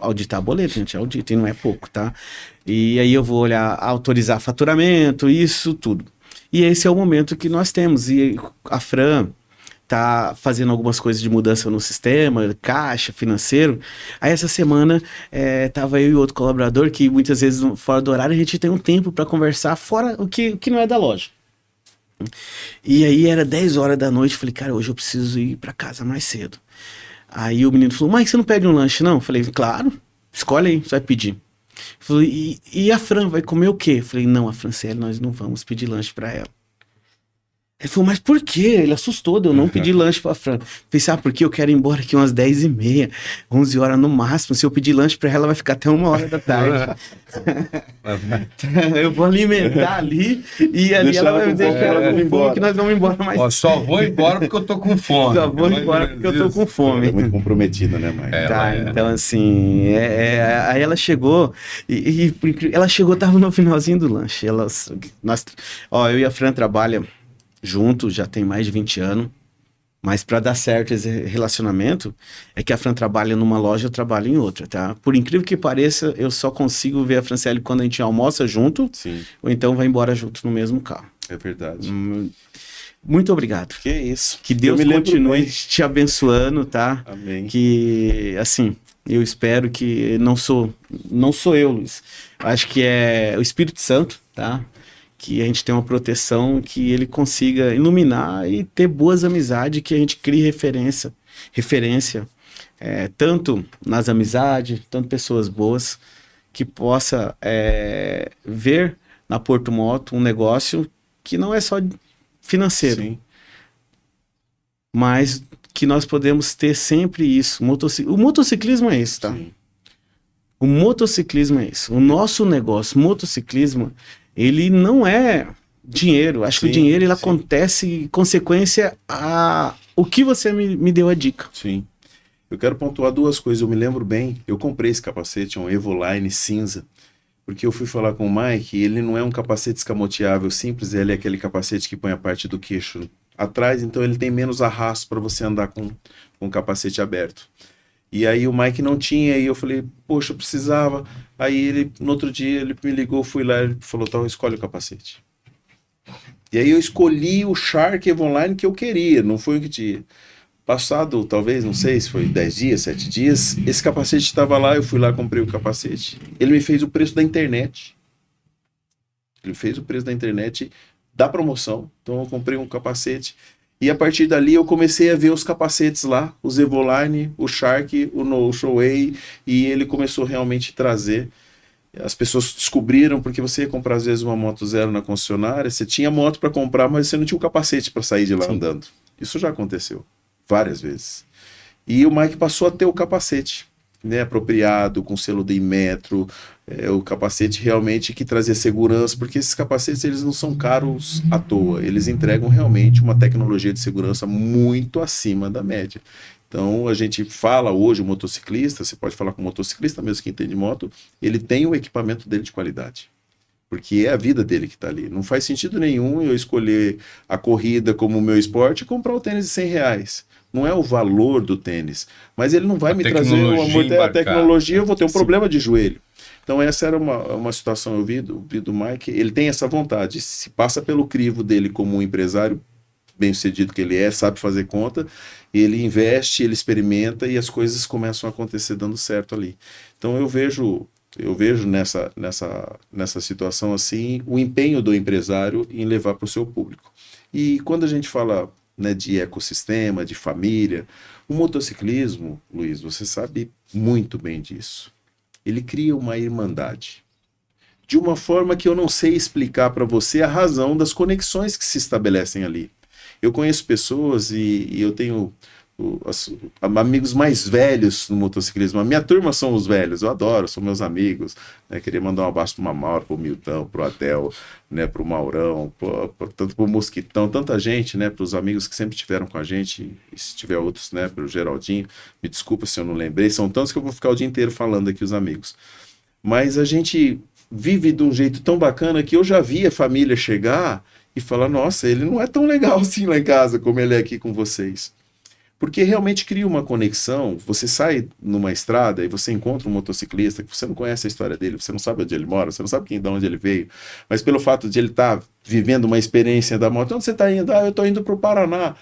auditar boleto, gente, audita e não é pouco, tá? E aí eu vou olhar, autorizar faturamento, isso tudo. E esse é o momento que nós temos. E a Fran tá fazendo algumas coisas de mudança no sistema, caixa, financeiro. Aí essa semana tava eu e outro colaborador que muitas vezes fora do horário a gente tem um tempo para conversar fora o que não é da loja. E aí era 10 horas da noite, falei, cara, hoje eu preciso ir para casa mais cedo. Aí o menino falou, Mike, você não pede um lanche não? Eu falei, claro, escolhe aí, você vai pedir. Falei, e a Fran vai comer o quê? Eu falei, não, a Franciele, nós não vamos pedir lanche pra ela. Ele falou, mas por quê? Ele assustou de eu não pedir lanche pra Fran. Falei, sabe por quê? Eu quero ir embora aqui umas 10h30, 11 horas no máximo. Se eu pedir lanche pra ela, vai ficar até 1h da tarde. Eu vou alimentar ali e ali ela vai deixar ela com fome, que nós vamos embora mais.
Ó, só vou embora porque eu tô com fome.
Só vou embora porque eu tô com fome.
É muito comprometida, né, mãe?
Então assim, aí ela chegou e ela chegou, tava no finalzinho do lanche. Eu e a Fran trabalham junto, já tem mais de 20 anos, mas para dar certo esse relacionamento, é que a Fran trabalha numa loja, eu trabalho em outra, tá? Por incrível que pareça, eu só consigo ver a Franciele quando a gente almoça junto, ou então vai embora junto no mesmo carro.
É verdade.
Muito obrigado.
Que isso.
Que Deus continue te abençoando, tá?
Amém.
Que, assim, eu espero que não sou eu, Luiz. Acho que é o Espírito Santo, tá? Que a gente tem uma proteção, que ele consiga iluminar e ter boas amizades, que a gente crie referência, tanto nas amizades, tanto pessoas boas, que possa ver na Porto Moto um negócio que não é só financeiro,
Sim.
mas que nós podemos ter sempre isso. O motociclismo é isso, tá?
Sim.
O motociclismo é isso. O nosso negócio, motociclismo, ele não é dinheiro. Acho que o dinheiro ele acontece em consequência a o que você me deu a dica.
Sim. Eu quero pontuar duas coisas. Eu me lembro bem, eu comprei esse capacete, um Evoline cinza, porque eu fui falar com o Mike, e ele não é um capacete escamoteável simples, ele é aquele capacete que põe a parte do queixo atrás, então ele tem menos arrasto para você andar com o capacete aberto. E aí o Mike não tinha, e eu falei, poxa, eu precisava. Aí ele, no outro dia, ele me ligou, fui lá, ele falou, então escolhe o capacete. E aí eu escolhi o Shark Evoline que eu queria, não foi o que tinha. Passado, talvez, não sei se foi 10 dias, 7 dias, esse capacete estava lá, eu fui lá, comprei o capacete. Ele me fez o preço da internet. Ele fez o preço da internet da promoção. Então eu comprei um capacete. E a partir dali eu comecei a ver os capacetes lá, os Evoline, o Shark, o No Show Way, e ele começou realmente a trazer. As pessoas descobriram, porque você ia comprar às vezes uma moto zero na concessionária, você tinha moto para comprar, mas você não tinha o capacete para sair de lá andando. Isso já aconteceu várias vezes. E o Mike passou a ter o capacete, né, apropriado, com selo de Inmetro, o capacete realmente que trazia segurança, porque esses capacetes eles não são caros à toa, eles entregam realmente uma tecnologia de segurança muito acima da média. Então a gente fala hoje, o motociclista, você pode falar com o motociclista mesmo que entende moto, ele tem o equipamento dele de qualidade. Porque é a vida dele que está ali. Não faz sentido nenhum eu escolher a corrida como o meu esporte e comprar o tênis de R$100. Não é o valor do tênis. Mas ele não vai me trazer a tecnologia, eu vou ter um problema de joelho. Então essa era uma situação, eu vi do Mike, ele tem essa vontade, se passa pelo crivo dele como um empresário bem sucedido que ele é, sabe fazer conta, ele investe, ele experimenta e as coisas começam a acontecer dando certo ali. Então eu vejo nessa situação assim o empenho do empresário em levar para o seu público. E quando a gente fala, né, de ecossistema, de família, o motociclismo, Luiz, você sabe muito bem disso. Ele cria uma irmandade. De uma forma que eu não sei explicar para você a razão das conexões que se estabelecem ali. Eu conheço pessoas e eu tenho amigos mais velhos no motociclismo. A minha turma são os velhos, eu adoro, são meus amigos, né? Queria mandar um abraço pro Mauro, pro Milton, pro Adel, né? Pro Maurão, tanto pro Mosquitão, tanta gente, né? Pros amigos que sempre estiveram com a gente, e se tiver outros, né? Pro Geraldinho, me desculpa se eu não lembrei, são tantos que eu vou ficar o dia inteiro falando aqui os amigos. Mas a gente vive de um jeito tão bacana que eu já vi a família chegar e falar, nossa, ele não é tão legal assim lá em casa como ele é aqui com vocês. Porque realmente cria uma conexão, você sai numa estrada e você encontra um motociclista que você não conhece a história dele, você não sabe onde ele mora, você não sabe de onde ele veio, mas pelo fato de ele estar vivendo uma experiência da moto, onde você está indo? Eu estou indo para o Paraná,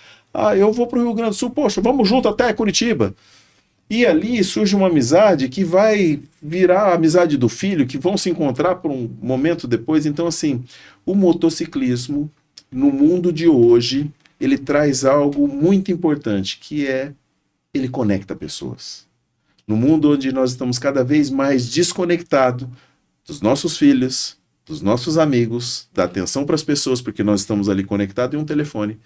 eu vou para o Rio Grande do Sul, poxa, vamos junto até Curitiba. E ali surge uma amizade que vai virar a amizade do filho, que vão se encontrar por um momento depois. Então, assim, o motociclismo, no mundo de hoje, ele traz algo muito importante, que é, ele conecta pessoas. No mundo onde nós estamos cada vez mais desconectados dos nossos filhos, dos nossos amigos, da atenção para as pessoas, porque nós estamos ali conectados em um telefone.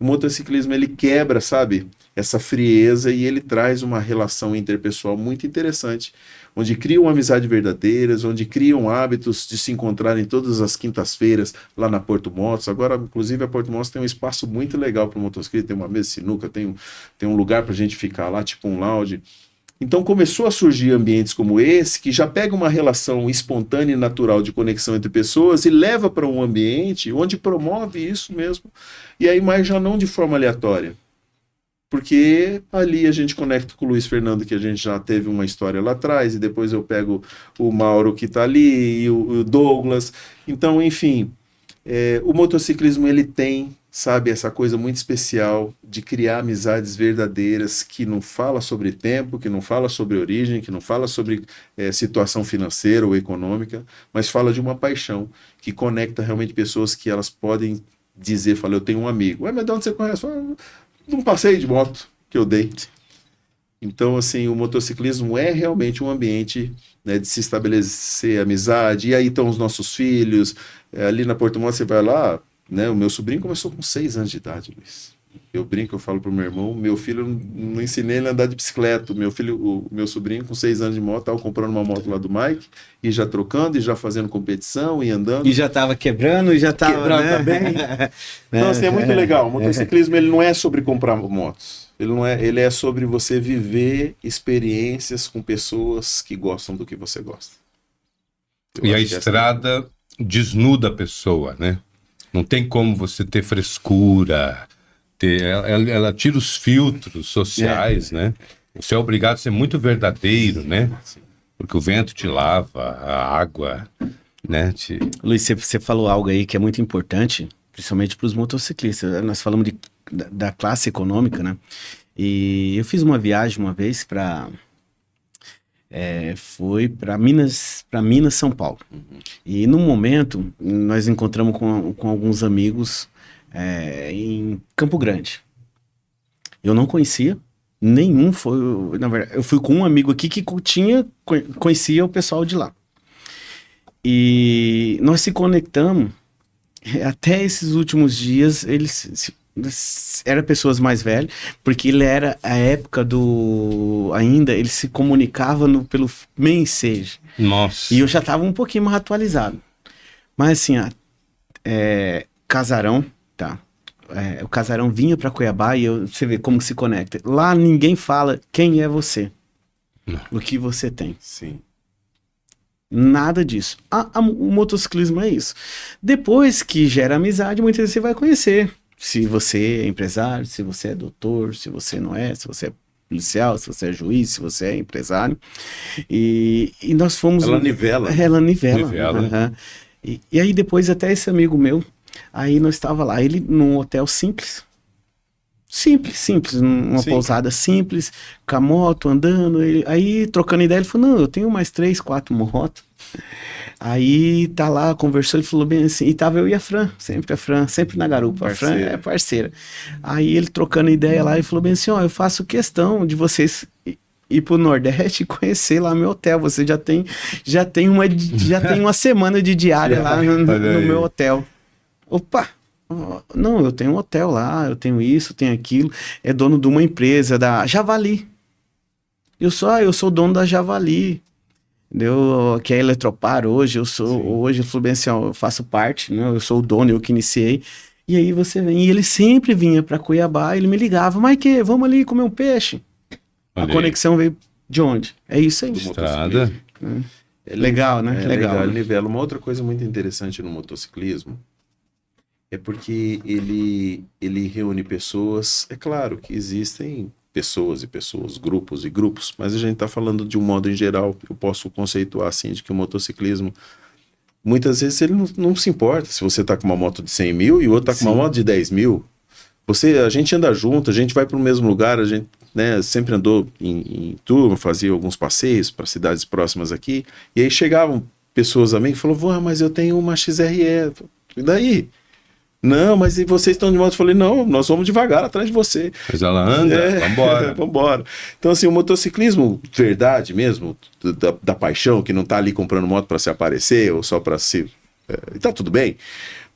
O motociclismo, ele quebra, sabe, essa frieza e ele traz uma relação interpessoal muito interessante, onde criam amizades verdadeiras, onde criam hábitos de se encontrarem todas as quintas-feiras lá na Porto Motos. Agora, inclusive, a Porto Motos tem um espaço muito legal para o motociclismo, tem uma mesa de sinuca, tem um lugar para a gente ficar lá, tipo um lounge. Então começou a surgir ambientes como esse, que já pega uma relação espontânea e natural de conexão entre pessoas e leva para um ambiente onde promove isso mesmo, e aí mais já não de forma aleatória. Porque ali a gente conecta com o Luiz Fernando, que a gente já teve uma história lá atrás, e depois eu pego o Mauro que está ali, e o Douglas. Então, enfim, O motociclismo, ele tem, sabe, essa coisa muito especial de criar amizades verdadeiras, que não fala sobre tempo, que não fala sobre origem, que não fala sobre situação financeira ou econômica, mas fala de uma paixão que conecta realmente pessoas que elas podem dizer, fala, eu tenho um amigo. Ué, mas de onde você conhece? Fala, num passeio de moto que eu dei. Então, assim, o motociclismo é realmente um ambiente, né, de se estabelecer amizade. E aí estão os nossos filhos. Ali na Porto Moto, você vai lá, né? O meu sobrinho começou com 6 anos de idade, Luiz. Eu brinco, eu falo pro meu irmão, meu filho, não ensinei ele a andar de bicicleta. O meu sobrinho com 6 anos de moto, estava comprando uma moto lá do Mike, e já trocando, e já fazendo competição, e andando.
E já estava quebrando, e já estava...
Quebrando, né? Também. Então, assim, é muito legal. O motociclismo, ele não é sobre comprar motos. Ele é sobre você viver experiências com pessoas que gostam do que você gosta.
E a estrada desnuda a pessoa, né? Não tem como você ter frescura, ela tira os filtros sociais, né? Você é obrigado a ser muito verdadeiro, né? Porque o vento te lava, a água, né?
Luiz, você falou algo aí que é muito importante, principalmente para os motociclistas. Nós falamos da classe econômica, né? E eu fiz uma viagem uma vez foi para Minas, São Paulo. E no momento, nós encontramos com alguns amigos em Campo Grande. Eu não conhecia nenhum, na verdade, eu fui com um amigo aqui que conhecia o pessoal de lá. E nós se conectamos, até esses últimos dias, eram pessoas mais velhas, porque ele era a época ainda, ele se comunicava pelo mensagem.
Nossa.
E eu já estava um pouquinho mais atualizado. Mas assim, Casarão, tá? O Casarão vinha para Cuiabá e você vê como se conecta. Lá ninguém fala quem é você. Não. O que você tem.
Sim.
Nada disso. O motociclismo é isso. Depois que gera amizade, muitas vezes você vai conhecer. Se você é empresário, se você é doutor, se você não é, se você é policial, se você é juiz, se você é empresário. E nós fomos...
Ela nivela.
Ela nivela. Uhum. E aí depois até esse amigo meu, aí nós estava lá, ele num hotel simples, numa pousada simples, com a moto andando, aí trocando ideia, ele falou, não, eu tenho mais 3, 4 motos. Aí tá lá, conversou, ele falou bem assim, e tava eu e a Fran, sempre na garupa, parceira. A Fran é parceira. Aí ele trocando ideia lá, ele falou bem assim, eu faço questão de vocês ir pro Nordeste e conhecer lá meu hotel, você já tem uma semana de diária lá no meu hotel. Opa! Não, eu tenho um hotel lá, eu tenho isso, tenho aquilo, é dono de uma empresa, da Javali. Eu sou dono da Javali. Entendeu? Que é Eletropar hoje, eu falei bem assim, eu faço parte, né? Eu sou o dono, eu que iniciei. E aí você vem, e ele sempre vinha para Cuiabá, ele me ligava, mas vamos ali comer um peixe. A conexão veio de onde? É isso aí.
Estrada.
É legal, né?
Legal. Nivela. Uma outra coisa muito interessante no motociclismo é porque ele reúne pessoas. É claro que existem pessoas e pessoas, grupos e grupos, mas a gente está falando de um modo em geral. Eu posso conceituar assim, de que o motociclismo, muitas vezes ele não se importa se você está com uma moto de 100 mil e o outro está com uma moto de 10 mil. A gente anda junto, a gente vai para o mesmo lugar, a gente, né, sempre andou em turma, fazia alguns passeios para cidades próximas aqui, e aí chegavam pessoas a mim que falavam, mas eu tenho uma XRE, e daí? Não, mas e vocês estão de moto? Eu falei, não, nós vamos devagar atrás de você.
Mas ela anda, vambora.
Vambora. Então, assim, o motociclismo, verdade mesmo, da paixão, que não tá ali comprando moto para se aparecer, ou só para se... E tá tudo bem.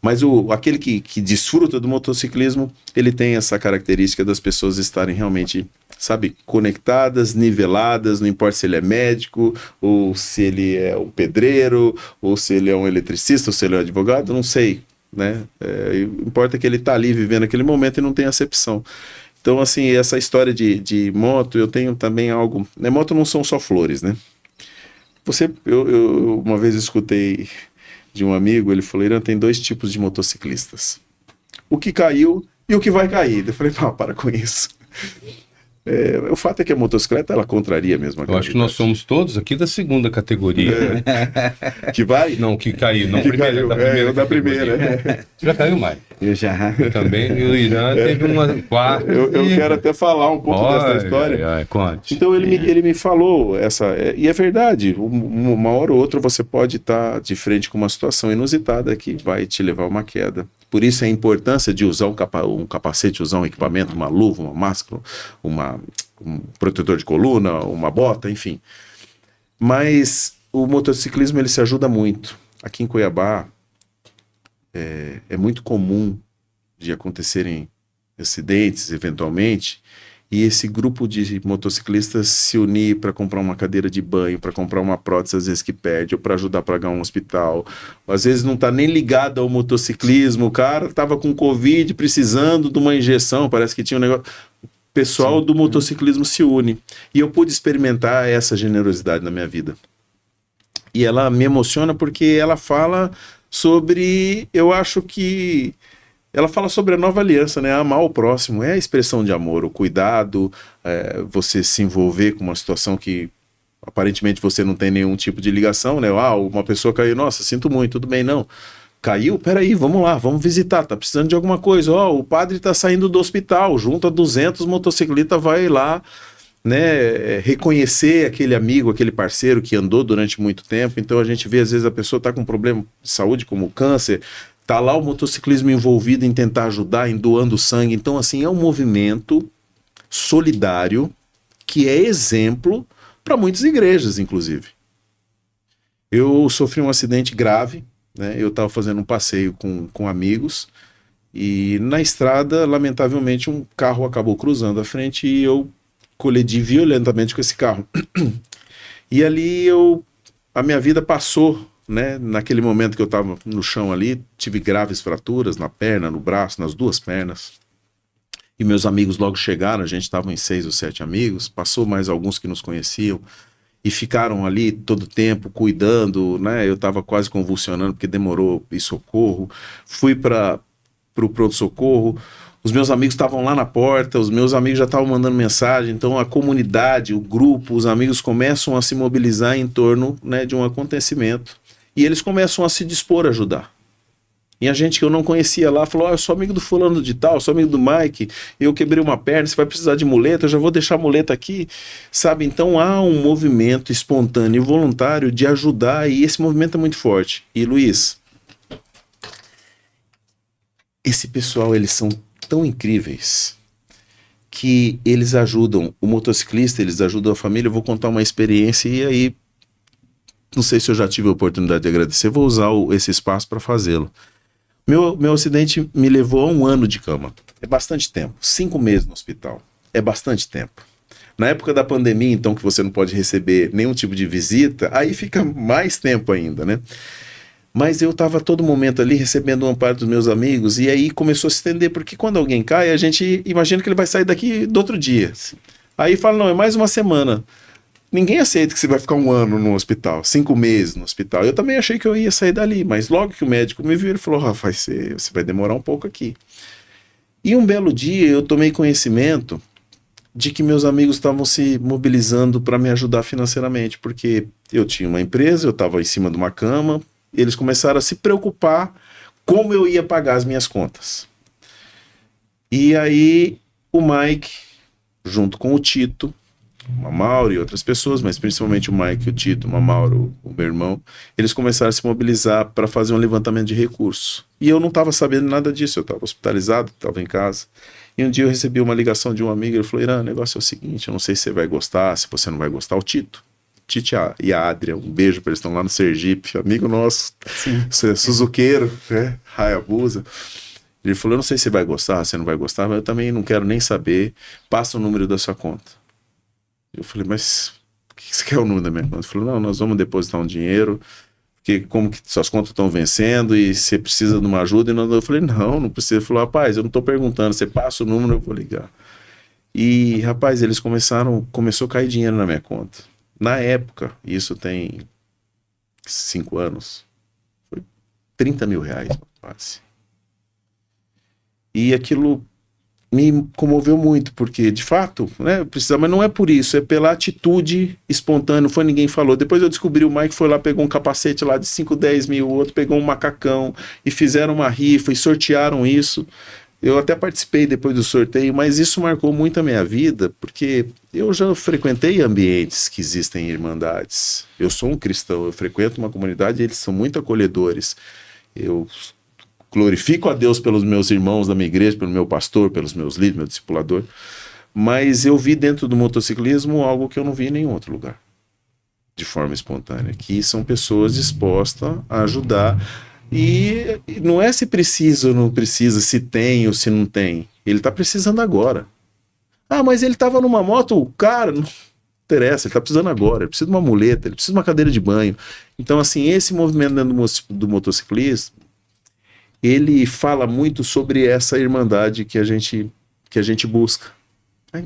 Mas aquele que desfruta do motociclismo, ele tem essa característica das pessoas estarem realmente, sabe, conectadas, niveladas, não importa se ele é médico, ou se ele é um pedreiro, ou se ele é um eletricista, ou se ele é um advogado, não sei, né? Importa que ele tá ali vivendo aquele momento e não tem acepção. Então, assim, essa história de moto, eu tenho também algo... Né? Moto não são só flores, né? Eu uma vez escutei de um amigo, ele falou, Irã, tem 2 tipos de motociclistas. O que caiu e o que vai cair. Eu falei, para com isso. O fato é que a motocicleta, ela contraria mesmo a
Eu acho que nós somos todos aqui da segunda categoria.
Que vai?
Não, que caiu. Não,
Que
primeira,
caiu.
da primeira
Eu da
categoria.
primeira.
Você já caiu mais.
Eu já.
Eu também. E o Irã teve uma quarta.
Eu quero até falar um pouco dessa história.
Conte.
Então ele me falou e é verdade, uma hora ou outra você pode estar de frente com uma situação inusitada que vai te levar a uma queda. Por isso a importância de usar um capacete, usar um equipamento, uma luva, uma máscara, um protetor de coluna, uma bota, enfim. Mas o motociclismo ele se ajuda muito. Aqui em Cuiabá é muito comum de acontecerem acidentes, eventualmente, e esse grupo de motociclistas se unir para comprar uma cadeira de banho, para comprar uma prótese, às vezes que perde, ou para ajudar a pagar um hospital. Às vezes não está nem ligado ao motociclismo, o cara estava com Covid, precisando de uma injeção, parece que tinha um negócio... O pessoal do motociclismo se une. E eu pude experimentar essa generosidade na minha vida. E ela me emociona porque ela fala sobre... Eu acho que... Ela fala sobre a nova aliança, né? Amar o próximo é a expressão de amor, o cuidado, você se envolver com uma situação que aparentemente você não tem nenhum tipo de ligação, né? Uma pessoa caiu, nossa, sinto muito, tudo bem, não. Caiu? Peraí, vamos lá, vamos visitar, tá precisando de alguma coisa. O padre tá saindo do hospital, junto a 200 motociclistas, vai lá, né? Reconhecer aquele amigo, aquele parceiro que andou durante muito tempo. Então a gente vê, às vezes, a pessoa tá com um problema de saúde, como câncer. Tá lá o motociclismo envolvido em tentar ajudar, em doando sangue. Então, assim, é um movimento solidário que é exemplo para muitas igrejas, inclusive. Eu sofri um acidente grave, né? Eu estava fazendo um passeio com amigos e na estrada, lamentavelmente, um carro acabou cruzando a frente e eu colidi violentamente com esse carro. E ali a minha vida passou, né? Naquele momento que eu estava no chão ali, tive graves fraturas na perna, no braço, nas duas pernas. E meus amigos logo chegaram, a gente estava em 6 ou 7 amigos, passou mais alguns que nos conheciam e ficaram ali todo o tempo cuidando, né? Eu estava quase convulsionando porque demorou ir socorro. Fui para o pronto-socorro, os meus amigos estavam lá na porta, os meus amigos já estavam mandando mensagem, então a comunidade, o grupo, os amigos começam a se mobilizar em torno, né, de um acontecimento. E eles começam a se dispor a ajudar. E a gente que eu não conhecia lá falou, eu sou amigo do fulano de tal, sou amigo do Mike, eu quebrei uma perna, você vai precisar de muleta, eu já vou deixar a muleta aqui, sabe? Então há um movimento espontâneo e voluntário de ajudar, e esse movimento é muito forte. E Luiz, esse pessoal, eles são tão incríveis que eles ajudam o motociclista, eles ajudam a família. Eu vou contar uma experiência e aí não sei se eu já tive a oportunidade de agradecer, vou usar esse espaço para fazê-lo. Meu acidente me levou a 1 ano de cama. É bastante tempo. 5 meses no hospital. É bastante tempo. Na época da pandemia, então, que você não pode receber nenhum tipo de visita, aí fica mais tempo ainda, né? Mas eu estava a todo momento ali recebendo o amparo dos meus amigos e aí começou a se estender, porque quando alguém cai, a gente imagina que ele vai sair daqui do outro dia. Aí fala, não, é mais uma semana. Ninguém aceita que você vai ficar 1 ano no hospital, 5 meses no hospital. Eu também achei que eu ia sair dali, mas logo que o médico me viu, ele falou, você vai demorar um pouco aqui. E um belo dia eu tomei conhecimento de que meus amigos estavam se mobilizando para me ajudar financeiramente, porque eu tinha uma empresa, eu estava em cima de uma cama, eles começaram a se preocupar como eu ia pagar as minhas contas. E aí o Mike, junto com o Tito, o Mauro e outras pessoas, mas principalmente o Mike, o Tito, o Mauro, o meu irmão, eles começaram a se mobilizar para fazer um levantamento de recursos. E eu não estava sabendo nada disso, eu estava hospitalizado, estava em casa. E um dia eu recebi uma ligação de um amigo, ele falou, Irã, o negócio é o seguinte, eu não sei se você vai gostar, se você não vai gostar, o Tito e a Adria, um beijo para eles, estão lá no Sergipe, amigo nosso, Suzuqueiro, né? Hayabusa. Ele falou, eu não sei se você vai gostar, se você não vai gostar, mas eu também não quero nem saber, passa o número da sua conta. Eu falei, mas o que você quer o número da minha conta? Ele falou, não, nós vamos depositar um dinheiro, porque como que suas contas estão vencendo e você precisa de uma ajuda. Eu falei, não precisa. Ele falou, rapaz, eu não estou perguntando, você passa o número, eu vou ligar. E, rapaz, eles começou a cair dinheiro na minha conta. Na época, isso tem 5 anos, foi 30 mil reais, quase. E aquilo me comoveu muito, porque de fato, né, precisa, mas não é por isso, é pela atitude espontânea, não foi ninguém falou. Depois eu descobri, o Mike foi lá, pegou um capacete lá de 5, 10 mil, o outro pegou um macacão e fizeram uma rifa e sortearam isso. Eu até participei depois do sorteio, mas isso marcou muito a minha vida, porque eu já frequentei ambientes que existem irmandades. Eu sou um cristão, eu frequento uma comunidade e eles são muito acolhedores. Eu glorifico a Deus pelos meus irmãos da minha igreja, pelo meu pastor, pelos meus líderes, meu discipulador, mas eu vi dentro do motociclismo algo que eu não vi em nenhum outro lugar, de forma espontânea, que são pessoas dispostas a ajudar, e não é se precisa ou não precisa, se tem ou se não tem, ele está precisando agora. Ah, mas ele estava numa moto, cara, não interessa, ele está precisando agora, ele precisa de uma muleta, ele precisa de uma cadeira de banho. Então, assim, esse movimento dentro do motociclismo, ele fala muito sobre essa irmandade que a gente busca.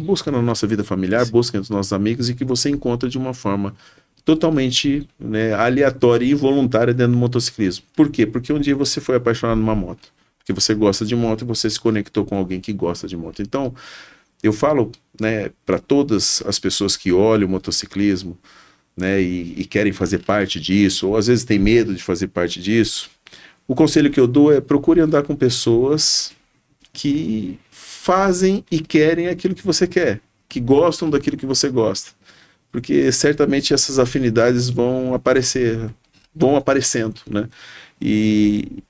Busca na nossa vida familiar, busca entre os nossos amigos, e que você encontra de uma forma totalmente, né, aleatória e involuntária dentro do motociclismo. Por quê? Porque um dia você foi apaixonado numa moto, porque você gosta de moto e você se conectou com alguém que gosta de moto. Então, eu falo, né, para todas as pessoas que olham o motociclismo, né, e querem fazer parte disso, ou às vezes tem medo de fazer parte disso, o conselho que eu dou é: procure andar com pessoas que fazem e querem aquilo que você quer, que gostam daquilo que você gosta. Porque certamente essas afinidades vão aparecendo, né? E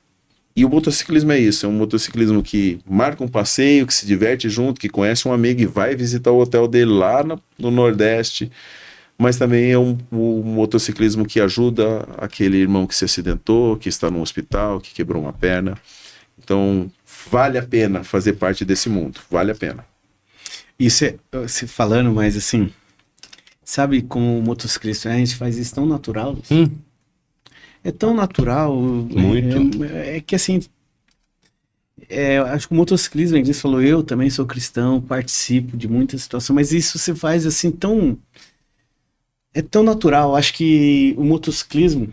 o motociclismo é isso, é um motociclismo que marca um passeio, que se diverte junto, que conhece um amigo e vai visitar o hotel dele lá no Nordeste, mas também é um motociclismo que ajuda aquele irmão que se acidentou, que está no hospital, que quebrou uma perna. Então, vale a pena fazer parte desse mundo, vale a pena.
Isso é, se falando, mas assim, sabe como o motociclista, a gente faz isso tão natural? É tão natural.
Muito.
É que assim, acho que o motociclismo, a gente falou, eu também sou cristão, participo de muitas situações, mas isso você faz assim tão... É tão natural. Acho que o motociclismo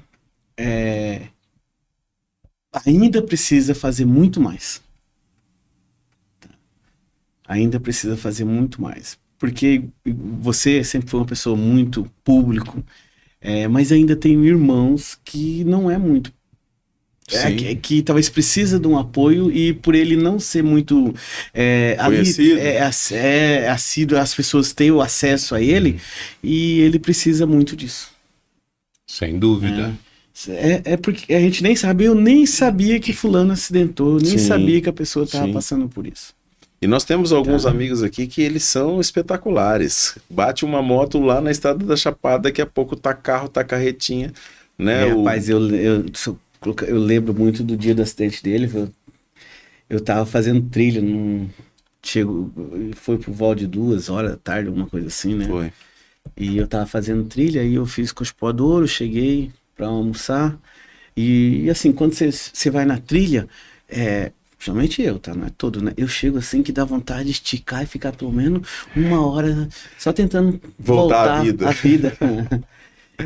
ainda precisa fazer muito mais. Ainda precisa fazer muito mais. Porque você sempre foi uma pessoa muito público, mas ainda tem irmãos que não é muito. Que talvez precisa de um apoio, e por ele não ser muito
conhecido,
assíduo, as pessoas têm o acesso a ele, e ele precisa muito disso.
Sem dúvida.
Porque a gente nem sabe, eu nem sabia que fulano acidentou, nem
Sim,
sabia que a pessoa estava
sim.
passando por isso.
E nós temos alguns amigos aqui que eles são espetaculares. Bate uma moto lá na Estrada da Chapada, daqui a pouco tá carro, tá carretinha, né?
Rapaz, eu lembro muito do dia do acidente dele. Eu tava fazendo trilha, foi por volta de 2 horas da tarde, alguma coisa assim, né?
Foi.
E eu tava fazendo trilha, e eu fiz Cochipó do Ouro, cheguei pra almoçar, e assim, quando você vai na trilha, principalmente eu, tá? Não é todo, né? Eu chego assim que dá vontade de esticar e ficar pelo menos 1 hora só tentando voltar à vida.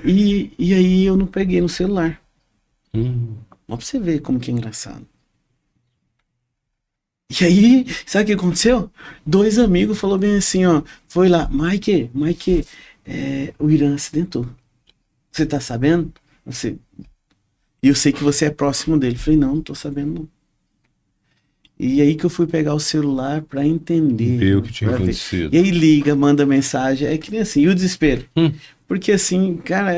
E aí eu não peguei no celular. Mas pra você ver como que é engraçado. E aí, sabe o que aconteceu? 2 amigos falaram bem assim, ó. Foi lá, Mike, o Irã acidentou. Você tá sabendo? E eu sei que você é próximo dele. Falei, não tô sabendo não. E aí que eu fui pegar o celular pra entender.
Ver o que tinha acontecido.
E aí liga, manda mensagem. É que nem assim, e o desespero. Porque assim, cara,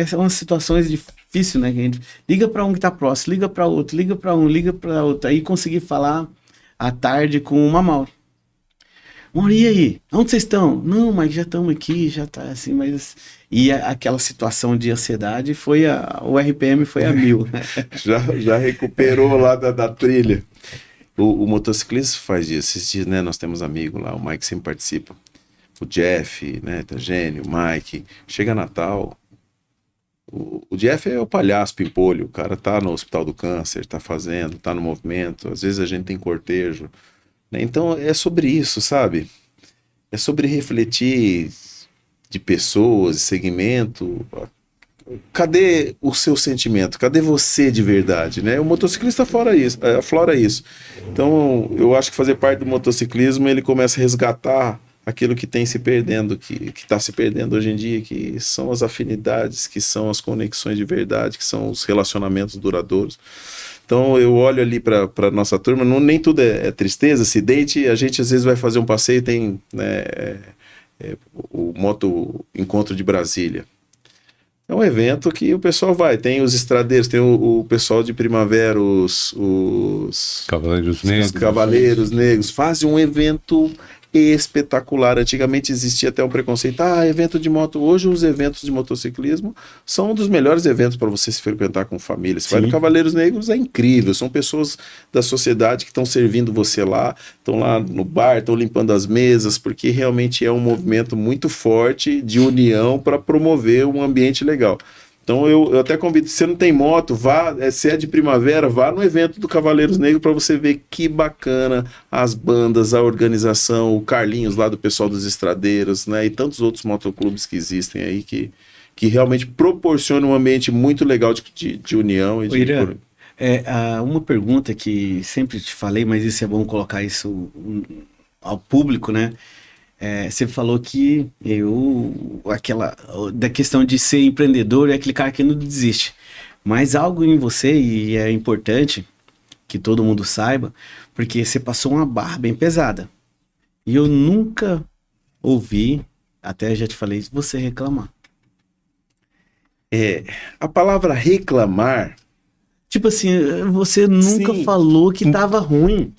são umas situações difíceis, né? Que a gente liga pra um que tá próximo, liga pra outro, liga pra um, liga pra outro. Aí consegui falar à tarde com uma Mauro. Mauro, e aí? Onde vocês estão? Não, mas já estamos aqui, já tá assim, mas... E aquela situação de ansiedade o RPM foi a 1000.
já recuperou lá da trilha. O motociclista faz isso. Esses dias, né, nós temos amigo lá, o Mike sempre participa. O Jeff, né, Tagênio, o Mike. Chega Natal, o Jeff é o palhaço pimpolho, o cara tá no Hospital do Câncer, tá no movimento, às vezes a gente tem cortejo, né? Então é sobre isso, sabe? É sobre refletir de pessoas, segmento, cadê o seu sentimento? Cadê você de verdade, né? O motociclista aflora isso. Então, eu acho que fazer parte do motociclismo, ele começa a resgatar aquilo que tem se perdendo, que está se perdendo hoje em dia, que são as afinidades, que são as conexões de verdade, que são os relacionamentos duradouros. Então eu olho ali para a nossa turma, nem tudo é tristeza, acidente, a gente às vezes vai fazer um passeio, tem, né, o Moto Encontro de Brasília. É um evento que o pessoal vai, tem os estradeiros, tem o pessoal de Primavera, os Cavaleiros Negros, fazem um evento espetacular. Antigamente existia até um preconceito, evento de moto. Hoje os eventos de motociclismo são um dos melhores eventos para você se frequentar com família. Você vai no Cavaleiros Negros, é incrível, são pessoas da sociedade que estão servindo você lá, estão lá no bar, estão limpando as mesas, porque realmente é um movimento muito forte de união para promover um ambiente legal. Então eu até convido, se você não tem moto, vá, se é de Primavera, vá no evento do Cavaleiros Negros para você ver que bacana as bandas, a organização, o Carlinhos lá do pessoal dos Estradeiros, né, e tantos outros motoclubes que existem aí que realmente proporcionam um ambiente muito legal de união. E
Irã, uma pergunta que sempre te falei, mas isso é bom colocar isso ao público, né? Você falou que da questão de ser empreendedor é aquele cara que não desiste. Mas algo em você, e é importante que todo mundo saiba, porque você passou uma barra bem pesada. E eu nunca ouvi, até já te falei, você reclamar.
A palavra reclamar...
Tipo assim, você nunca falou que tava ruim.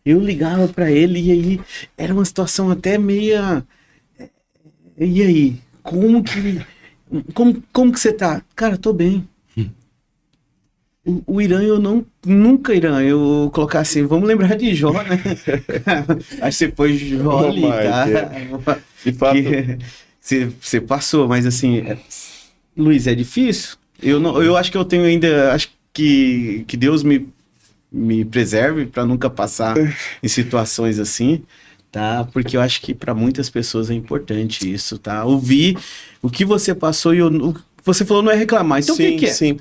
Eu ligava pra ele e aí era uma situação até meia... E aí? Como que você tá? Cara, tô bem. O Irã, nunca Irã, eu colocar assim, vamos lembrar de Jó, né? Acho que você foi Jó ali, tá?
De fato.
Você passou, mas assim, Luiz, é difícil? Eu acho que eu tenho ainda, acho que Deus me preserve para nunca passar em situações assim, tá? Porque eu acho que para muitas pessoas é importante isso, tá? Ouvir o que você passou e o que você falou não é reclamar. Então
sim,
o que é?
Sim.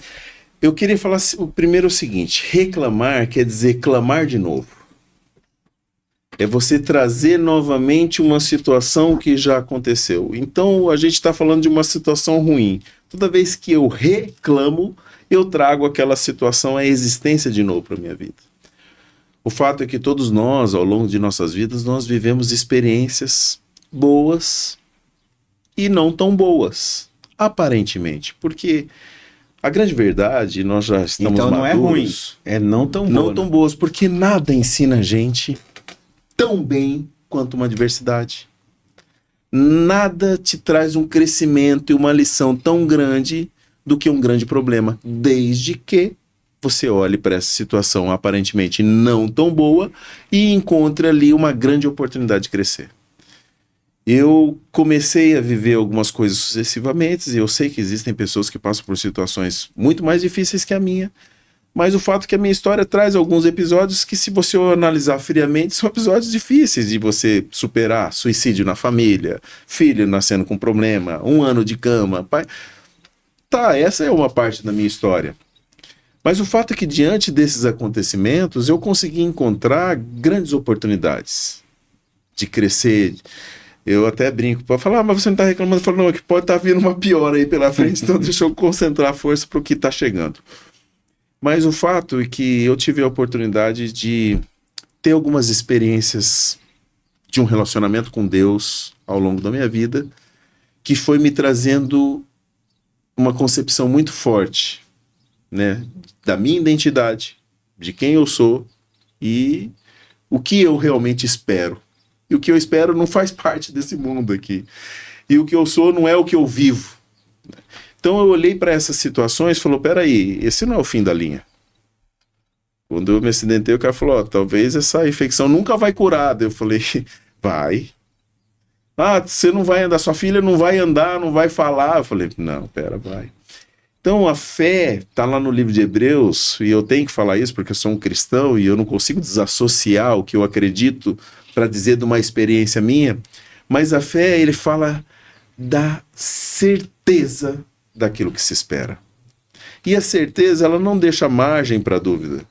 Eu queria falar primeiro o seguinte, reclamar quer dizer clamar de novo. É você trazer novamente uma situação que já aconteceu. Então a gente está falando de uma situação ruim. Toda vez que eu reclamo, eu trago aquela situação à existência de novo para a minha vida. O fato é que todos nós, ao longo de nossas vidas, nós vivemos experiências boas e não tão boas, aparentemente. Porque a grande verdade, nós já estamos
então, não
maduros.
É ruim, é não tão boa.
Não tão boas, porque nada ensina a gente tão bem quanto uma adversidade. Nada te traz um crescimento e uma lição tão grande do que um grande problema, desde que você olhe para essa situação aparentemente não tão boa e encontre ali uma grande oportunidade de crescer. Eu comecei a viver algumas coisas sucessivamente e eu sei que existem pessoas que passam por situações muito mais difíceis que a minha, mas o fato é que a minha história traz alguns episódios que, se você analisar friamente, são episódios difíceis de você superar. Suicídio na família, filho nascendo com problema, 1 ano de cama, pai... Tá, essa é uma parte da minha história. Mas o fato é que, diante desses acontecimentos, eu consegui encontrar grandes oportunidades de crescer. Eu até brinco, pode falar, mas você não está reclamando. Eu falo, não, é que pode estar vindo uma pior aí pela frente, então deixa eu concentrar a força para o que está chegando. Mas o fato é que eu tive a oportunidade de ter algumas experiências de um relacionamento com Deus ao longo da minha vida, que foi me trazendo uma concepção muito forte, né, da minha identidade, de quem eu sou e o que eu realmente espero. E o que eu espero não faz parte desse mundo aqui. E o que eu sou não é o que eu vivo. Então eu olhei para essas situações e falei, peraí, esse não é o fim da linha. Quando eu me acidentei, o cara falou, talvez essa infecção nunca vai curar. Eu falei, vai. Você não vai andar, sua filha não vai andar, não vai falar. Eu falei, não, vai. Então a fé está lá no livro de Hebreus, e eu tenho que falar isso porque eu sou um cristão e eu não consigo desassociar o que eu acredito para dizer de uma experiência minha, mas a fé, ele fala da certeza daquilo que se espera. E a certeza, ela não deixa margem para dúvida.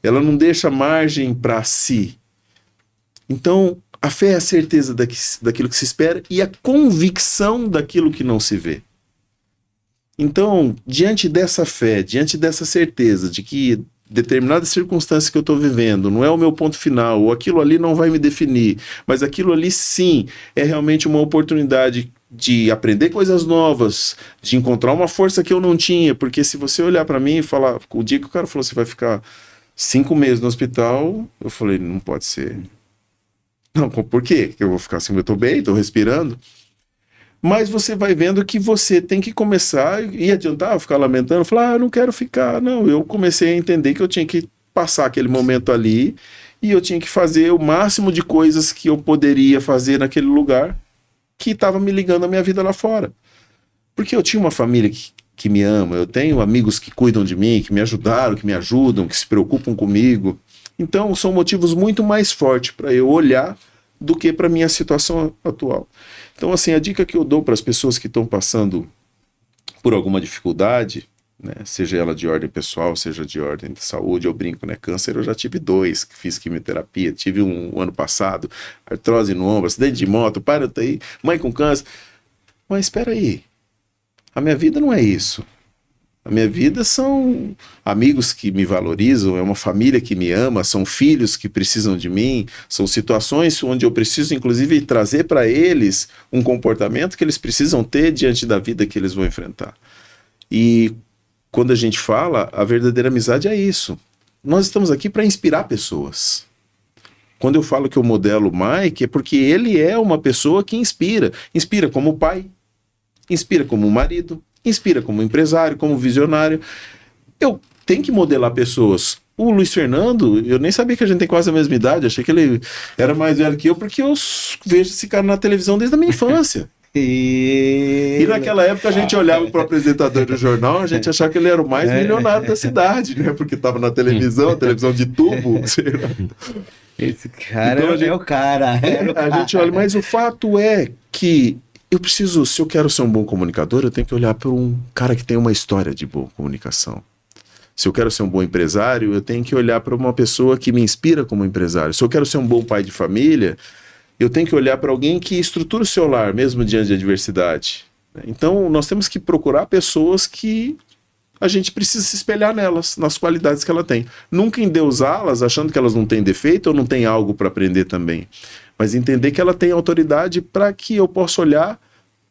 Ela não deixa margem para si. Então, a fé é a certeza daquilo que se espera e a convicção daquilo que não se vê. Então, diante dessa fé, diante dessa certeza de que determinada circunstância que eu estou vivendo não é o meu ponto final, ou aquilo ali não vai me definir, mas aquilo ali sim é realmente uma oportunidade de aprender coisas novas, de encontrar uma força que eu não tinha, porque se você olhar para mim e falar, o dia que o cara falou, você vai ficar 5 meses no hospital, eu falei, não pode ser. Não, por quê? Eu vou ficar assim, eu estou bem, estou respirando. Mas você vai vendo que você tem que começar e adiantar, ficar lamentando, falar, eu não quero ficar. Não, eu comecei a entender que eu tinha que passar aquele momento ali e eu tinha que fazer o máximo de coisas que eu poderia fazer naquele lugar que estava me ligando à minha vida lá fora. Porque eu tinha uma família que me ama, eu tenho amigos que cuidam de mim, que me ajudaram, que me ajudam, que se preocupam comigo. Então, são motivos muito mais fortes para eu olhar do que para a minha situação atual. Então, assim, a dica que eu dou para as pessoas que estão passando por alguma dificuldade, né, seja ela de ordem pessoal, seja de ordem de saúde, eu brinco, né, câncer eu já tive 2, que fiz quimioterapia, tive um ano passado, artrose no ombro, acidente de moto, aí, mãe com câncer. Mas espera aí, a minha vida não é isso. A minha vida são amigos que me valorizam, é uma família que me ama, são filhos que precisam de mim, são situações onde eu preciso, inclusive, trazer para eles um comportamento que eles precisam ter diante da vida que eles vão enfrentar. E quando a gente fala, a verdadeira amizade é isso. Nós estamos aqui para inspirar pessoas. Quando eu falo que eu modelo o Mike, é porque ele é uma pessoa que inspira. Inspira como pai, inspira como marido, inspira como empresário, como visionário. Eu tenho que modelar pessoas. O Luiz Fernando, eu nem sabia que a gente tem quase a mesma idade, achei que ele era mais velho que eu, porque eu vejo esse cara na televisão desde a minha infância. E naquela época a gente olhava para o apresentador do jornal, a gente achava que ele era o mais milionário da cidade, né? Porque estava na televisão, televisão de tubo.
Esse cara
então,
é o cara.
A gente olha, mas o fato é que eu preciso, se eu quero ser um bom comunicador, eu tenho que olhar para um cara que tem uma história de boa comunicação. Se eu quero ser um bom empresário, eu tenho que olhar para uma pessoa que me inspira como empresário. Se eu quero ser um bom pai de família, eu tenho que olhar para alguém que estrutura o seu lar, mesmo diante de adversidade. Então, nós temos que procurar pessoas que a gente precisa se espelhar nelas, nas qualidades que ela tem. Nunca endeusá-las, achando que elas não têm defeito ou não têm algo para aprender também. Mas entender que ela tem autoridade para que eu possa olhar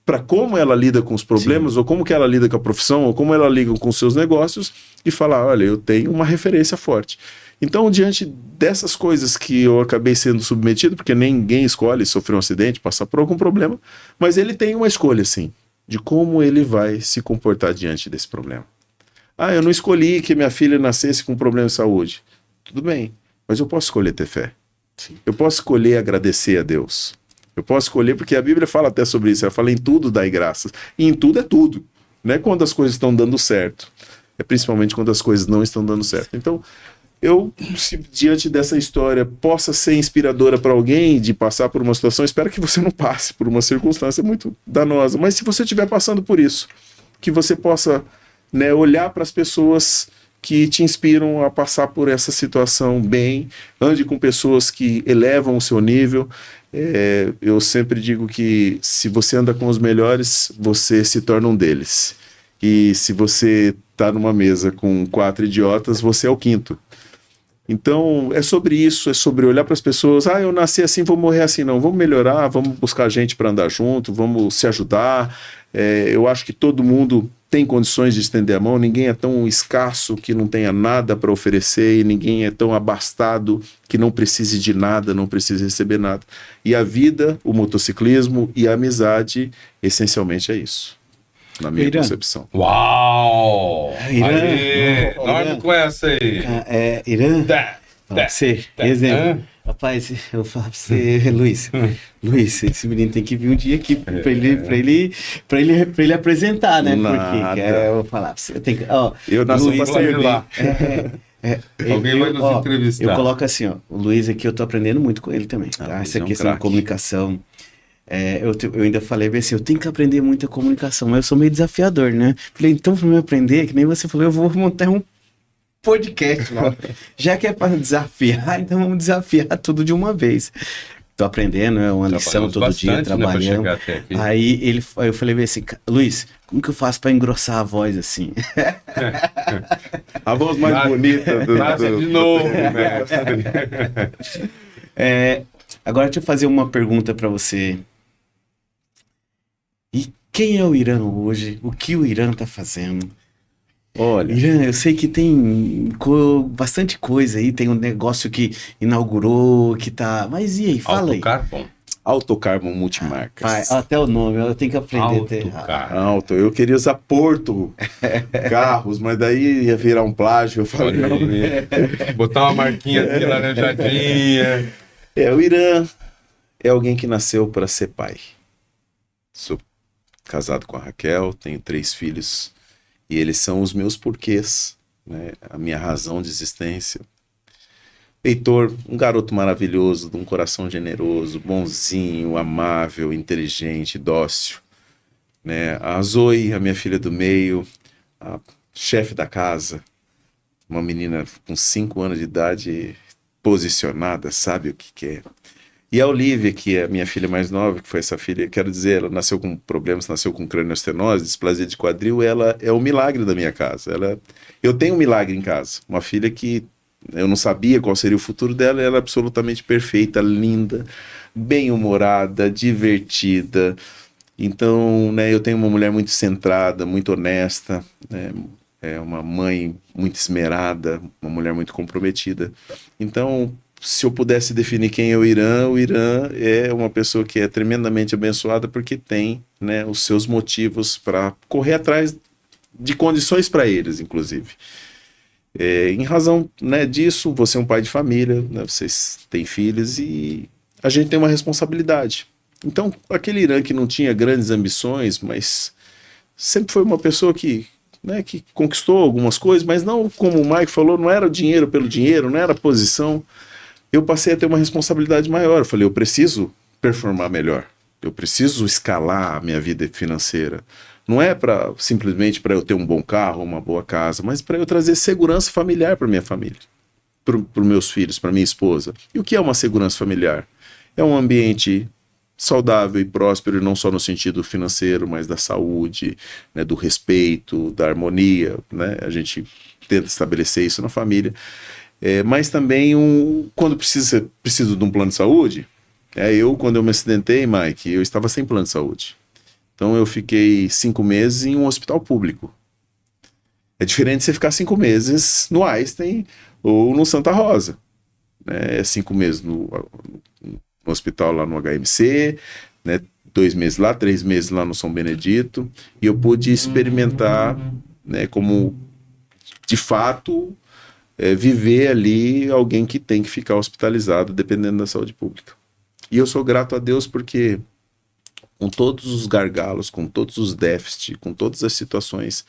para como ela lida com os problemas, Sim. ou como que ela lida com a profissão, ou como ela lida com os seus negócios, e falar, olha, eu tenho uma referência forte. Então, diante dessas coisas que eu acabei sendo submetido, porque ninguém escolhe sofrer um acidente, passar por algum problema, mas ele tem uma escolha, sim, de como ele vai se comportar diante desse problema. Ah, eu não escolhi que minha filha nascesse com um problema de saúde. Tudo bem, mas eu posso escolher ter fé. Sim. Eu posso escolher agradecer a Deus. Eu posso escolher, porque a Bíblia fala até sobre isso, ela fala em tudo dai graças. E em tudo é tudo. Não é quando as coisas estão dando certo. É principalmente quando as coisas não estão dando certo. Então, eu, se diante dessa história possa ser inspiradora para alguém de passar por uma situação, espero que você não passe por uma circunstância muito danosa. Mas se você estiver passando por isso, que você possa, né, olhar para as pessoas que te inspiram a passar por essa situação bem, ande com pessoas que elevam o seu nível. Eu sempre digo que se você anda com os melhores, você se torna um deles. E se você está numa mesa com 4 idiotas, você é o 5º. Então, é sobre isso, é sobre olhar para as pessoas, eu nasci assim, vou morrer assim. Não, vamos melhorar, vamos buscar gente para andar junto, vamos se ajudar. Eu acho que todo mundo tem condições de estender a mão, ninguém é tão escasso que não tenha nada para oferecer e ninguém é tão abastado que não precise de nada, não precise receber nada. E a vida, o motociclismo e a amizade, essencialmente é isso, na minha concepção.
Uau!
Irã!
Dorme com essa aí!
Irã? Você, exemplo. Rapaz, eu falo pra você, Luiz, esse menino tem que vir um dia aqui pra ele apresentar, né? Porque eu vou falar pra você.
Eu nasci pra sair lá.
Alguém vai nos entrevistar.
Eu coloco assim, o Luiz aqui, eu tô aprendendo muito com ele também. Tá? Essa questão da comunicação. eu ainda falei bem assim, eu tenho que aprender muita comunicação, mas eu sou meio desafiador, né? Falei, então pra me aprender, que nem você falou, eu vou montar um podcast lá. Já que é para desafiar, então vamos desafiar tudo de uma vez. Tô aprendendo, é uma lição todo dia, trabalhando.
Né, pra aqui.
Aí eu falei bem assim, Luiz, como que eu faço para engrossar a voz assim?
A voz mais bonita
do... de novo, né?
Agora deixa eu fazer uma pergunta para você. E quem é o Irã hoje? O que o Irã tá fazendo?
Olha,
Irã, eu sei que tem bastante coisa aí, tem um negócio que inaugurou, que tá... Mas e aí, fala aí.
Autocarbon Multimarcas.
Até o nome, eu tenho que aprender a ter
Auto, eu queria usar Porto Carros, mas daí ia virar um plágio, eu falei não.
Botar uma marquinha aqui, laranjadinha.
O Irã é alguém que nasceu para ser pai. Sou casado com a Raquel, tenho 3 filhos, e eles são os meus porquês, né? A minha razão de existência. Heitor, um garoto maravilhoso, de um coração generoso, bonzinho, amável, inteligente, dócil. Né? A Zoe, a minha filha do meio, a chefe da casa, uma menina com 5 anos de idade, posicionada, sabe o que quer. E a Olivia, que é a minha filha mais nova, que foi essa filha, quero dizer, ela nasceu com problemas, nasceu com cranioestenose, displasia de quadril, ela é o milagre da minha casa. Eu tenho um milagre em casa, uma filha que eu não sabia qual seria o futuro dela, ela é absolutamente perfeita, linda, bem-humorada, divertida. Então, né, eu tenho uma mulher muito centrada, muito honesta, né, é uma mãe muito esmerada, uma mulher muito comprometida. Então, se eu pudesse definir quem é o Irã é uma pessoa que é tremendamente abençoada porque tem, né, os seus motivos para correr atrás de condições para eles, inclusive. Em razão, né, disso, você é um pai de família, né, vocês têm filhos e a gente tem uma responsabilidade. Então, aquele Irã que não tinha grandes ambições, mas sempre foi uma pessoa que, né, que conquistou algumas coisas, mas não, como o Mike falou, não era o dinheiro pelo dinheiro, não era a posição. Eu passei a ter uma responsabilidade maior. Eu falei, eu preciso performar melhor, eu preciso escalar a minha vida financeira. Não é simplesmente para eu ter um bom carro, uma boa casa, mas para eu trazer segurança familiar para minha família, para os meus filhos, para minha esposa. E o que é uma segurança familiar? É um ambiente saudável e próspero, não só no sentido financeiro, mas da saúde, né, do respeito, da harmonia, né? A gente tenta estabelecer isso na família. Mas também, quando preciso de um plano de saúde, quando eu me acidentei, Mike, eu estava sem plano de saúde. Então eu fiquei 5 meses em um hospital público. É diferente de você ficar 5 meses no Einstein ou no Santa Rosa. Né? 5 meses no hospital lá no HMC, né? 2 meses lá, 3 meses lá no São Benedito. E eu pude experimentar, né, como de fato viver ali alguém que tem que ficar hospitalizado dependendo da saúde pública. E eu sou grato a Deus porque, com todos os gargalos, com todos os déficits, com todas as situações